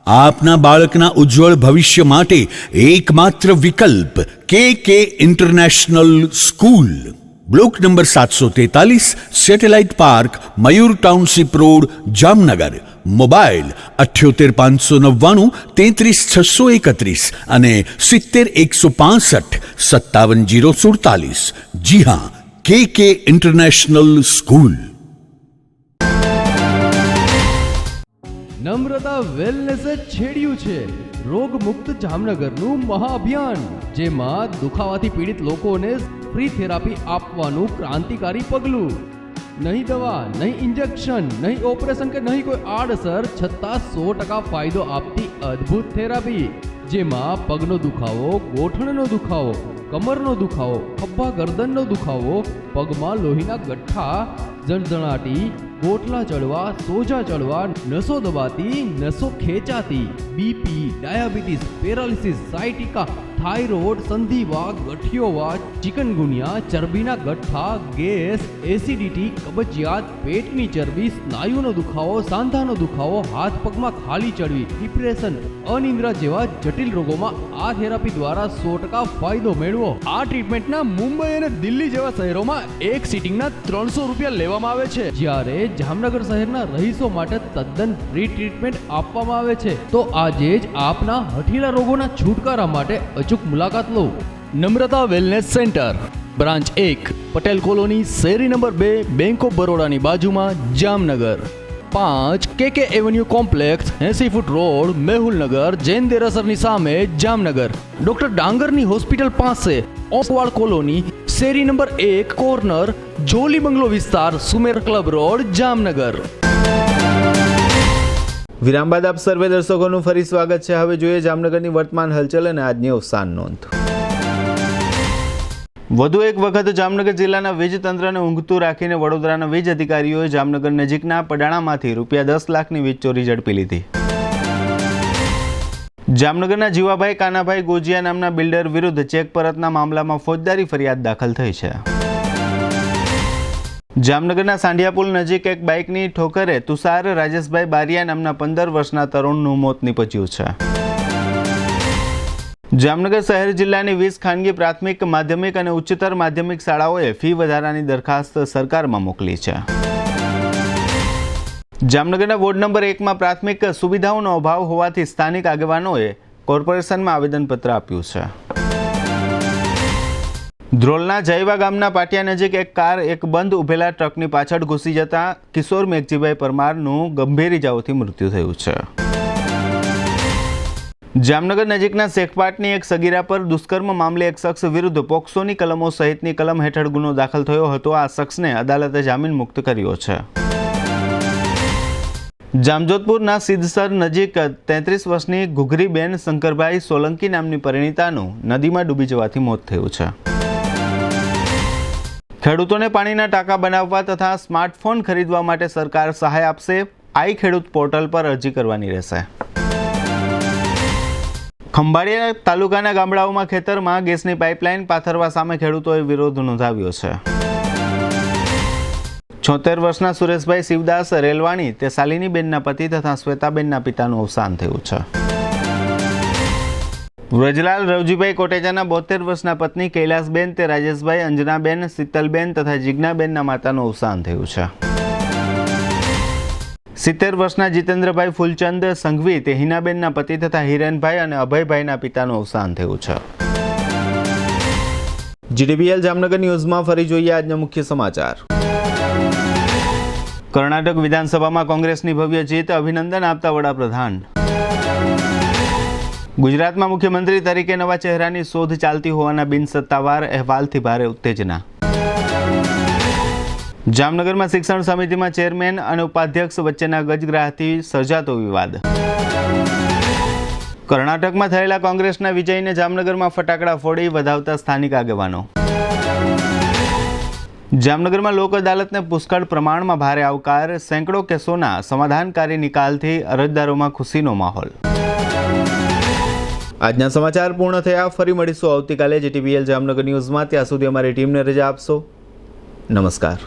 આપના બાળકના ઉજ્જવળ ભવિષ્ય માટે એકમાત્ર વિકલ્પ KK international school. Block number 743, satellite park, Mayur township road, Jamnagar. Mobile 78 599 33 631 અને 70 165 57 047. જી હા, KK ઇન્ટરનેશનલ સ્કૂલ. નમ્રતા વેલનેસે છેડ્યું છે રોગ મુક્ત જામનગરનું મહાઅભિયાન, જેમાં દુખાવાથી પીડિત લોકોને ફ્રી થેરાપી આપવાનું ક્રાંતિકારી પગલું. નહીં દવા, નહીં ઇન્જેક્શન, નહીં ઓપરેશન કે નહીં કોઈ આડઅસર, છતાં 100% ફાયદો આપતી અદ્ભુત થેરાપી, જેમાં પગનો દુખાવો, ગોઠણનો દુખાવો, કમરનો દુખાવો, ખભા ગરદનનો દુખાવો, પગમાં લોહીના ગઠ્ઠા, ઝણઝણાટી, ગોઠલા ચડવા, સોજા ચડવા, નસો દબાતી, નસો ખેંચાતી, BP, diabetes, paralysis, sciatica, thyroid, સંધિવા, ગઠિયોવા, ચિકનગુનિયા, ચરબીના ગઠ્ઠા, ગેસ, એસિડિટી, કબજિયાત, પેટની ચરબી, સ્નાયુનો દુખાવો, સાંધાનો દુખાવો, હાથ પગમાં ખાલી ચડવી, ડિપ્રેશન, અનિદ્રા જેવા જટિલ રોગોમાં આ થેરાપી દ્વારા 100% ફાયદો મેળવો. આ ટ્રીટમેન્ટના મુંબઈ અને દિલ્હી જેવા શહેરોમાં એક સિટિંગના 300 રૂપિયા લેવામાં આવે છે, જ્યારે જામનગર શહેરના રહીશો માટે તદ્દન ફ્રી ટ્રીટમેન્ટ આપવામાં આવે છે. તો આજે જ આપના હઠીલા રોગોના છુટકારા માટે અચૂક મુલાકાત લો. Namrata wellness centre, branch 1, Patel colony, શેરી નંબર 2, બેંક ઓફ બરોડાની બાજુમાં, Jamnagar. 5 KK avenue complex 80 foot road Mehulnagar Jain દેરાસરની સામે જામનગર. ડોક્ટર ડાંગરની હોસ્પિટલ પાસે ઓસવાળ કોલોની શેરી નંબર 1 કોર્નર જોલી બંગલો વિસ્તાર સુમેર ક્લબ રોડ જામનગર. વિરામ બાદ આપ સર્વે દર્શકોનું ફરી સ્વાગત છે. હવે જોઈએ જામનગરની વર્તમાન હલચલ અને આજની અવસાન નોંધ. વધુ એક વખત જામનગર જિલ્લાના વીજ તંત્રને ઊંઘતું રાખીને વડોદરાના વીજ અધિકારીઓએ જામનગર નજીકના પડાણામાંથી રૂપિયા 10 લાખની વીજ ચોરી ઝડપી લીધી. જામનગરના જીવાભાઈ કાનાભાઈ ગોજિયા નામના બિલ્ડર વિરુદ્ધ ચેક પરતના મામલામાં ફોજદારી ફરિયાદ દાખલ થઈ છે. જામનગરના સાંઢિયાપુલ નજીક એક બાઇકની ઠોકરે તુષાર રાજેશભાઈ બારિયા નામના 15 વર્ષના તરુણનું મોત નીપજ્યું છે. જામનગર શહેર જિલ્લાની 20 ખાનગી પ્રાથમિક માધ્યમિક અને ઉચ્ચતર માધ્યમિક શાળાઓએ ફી વધારાની દરખાસ્ત સરકારમાં મોકલી છે. જામનગરના વોર્ડ નંબર 1માં પ્રાથમિક સુવિધાઓનો અભાવ હોવાથી સ્થાનિક આગેવાનોએ કોર્પોરેશનમાં આવેદનપત્ર આપ્યું છે. ધ્રોલના જયવા ગામના પાટિયા નજીક એક કાર એક બંધ ઉભેલા ટ્રકની પાછળ ઘૂસી જતા કિશોર મેઘજીભાઈ પરમારનું ગંભીર ઇજાઓથી મૃત્યુ થયું છે. જામનગર નજીકના શેખપાટની એક સગીરા પર દુષ્કર્મ મામલે એક શખ્સ વિરુદ્ધ પોક્સોની કલમો સહિતની કલમ હેઠળ ગુનો દાખલ થયો હતો. આ શખ્સને અદાલતે જામીન મુક્ત કર્યો છે. જામજોધપુરના સિદ્ધસર નજીક 33 વર્ષની ઘુઘરીબેન શંકરભાઈ સોલંકી નામની પરિણીતાનું નદીમાં ડૂબી જવાથી મોત થયું છે. ખેડૂતોને પાણીના ટાંકા બનાવવા તથા સ્માર્ટફોન ખરીદવા માટે સરકાર સહાય આપશે. આઈ ખેડૂત પોર્ટલ પર અરજી કરવાની રહેશે. ખંભાળિયા તાલુકાના ગામડાઓમાં ખેતરમાં ગેસની પાઇપલાઇન પાથરવા સામે ખેડૂતોએ વિરોધ નોંધાવ્યો છે. 76 વર્ષના સુરેશભાઈ શિવદાસ રેલવાણી તે શાલિનીબેનના પતિ તથા શ્વેતાબેનના પિતાનું અવસાન થયું છે. વ્રજલાલ રવજીભાઈ કોટેચાના 72 વર્ષના પત્ની કૈલાસબેન તે રાજેશભાઈ અંજનાબેન શીતલબેન તથા જિજ્ઞાબેનના માતાનું અવસાન થયું છે. 70 વર્ષના જીતેન્દ્રભાઈ ફૂલચંદ સંઘવી તે હિનાબેનના પતિ તથા હિરેનભાઈ અને અભયભાઈના પિતાનું અવસાન થયું છે. GTBL જામનગર ન્યૂઝમાં ફરી જોઈએ આજના મુખ્ય સમાચાર. કર્ણાટક વિધાનસભામાં કોંગ્રેસની ભવ્ય જીત, અભિનંદન આપતા વડાપ્રધાન. ગુજરાતમાં મુખ્યમંત્રી તરીકે નવા ચહેરાની શોધ ચાલતી હોવાના બિનસત્તાવાર અહેવાલથી ભારે ઉત્તેજના. જામનગરમાં શિક્ષણ સમિતિમાં ચેરમેન અને ઉપાધ્યક્ષ વચ્ચેના ગજગ્રાહથી સર્જાતો વિવાદ. કર્ણાટકમાં થયેલા કોંગ્રેસના વિજયને જામનગરમાં ફટાકડા ફોડી વધાવતા સ્થાનિક આગેવાનો. જામનગરમાં લોક અદાલતને પુષ્કળ પ્રમાણમાં ભારે આવકાર, સેંકડો કેસોના સમાધાનકારી નિકાલથી અરજદારોમાં ખુશીનો માહોલ. આજના સમાચાર પૂર્ણ થયા. ફરી મળીશું આવતીકાલે GTBL જામનગર ન્યૂઝમાં. ત્યાં સુધી અમારી ટીમને રજા આપશો. નમસ્કાર.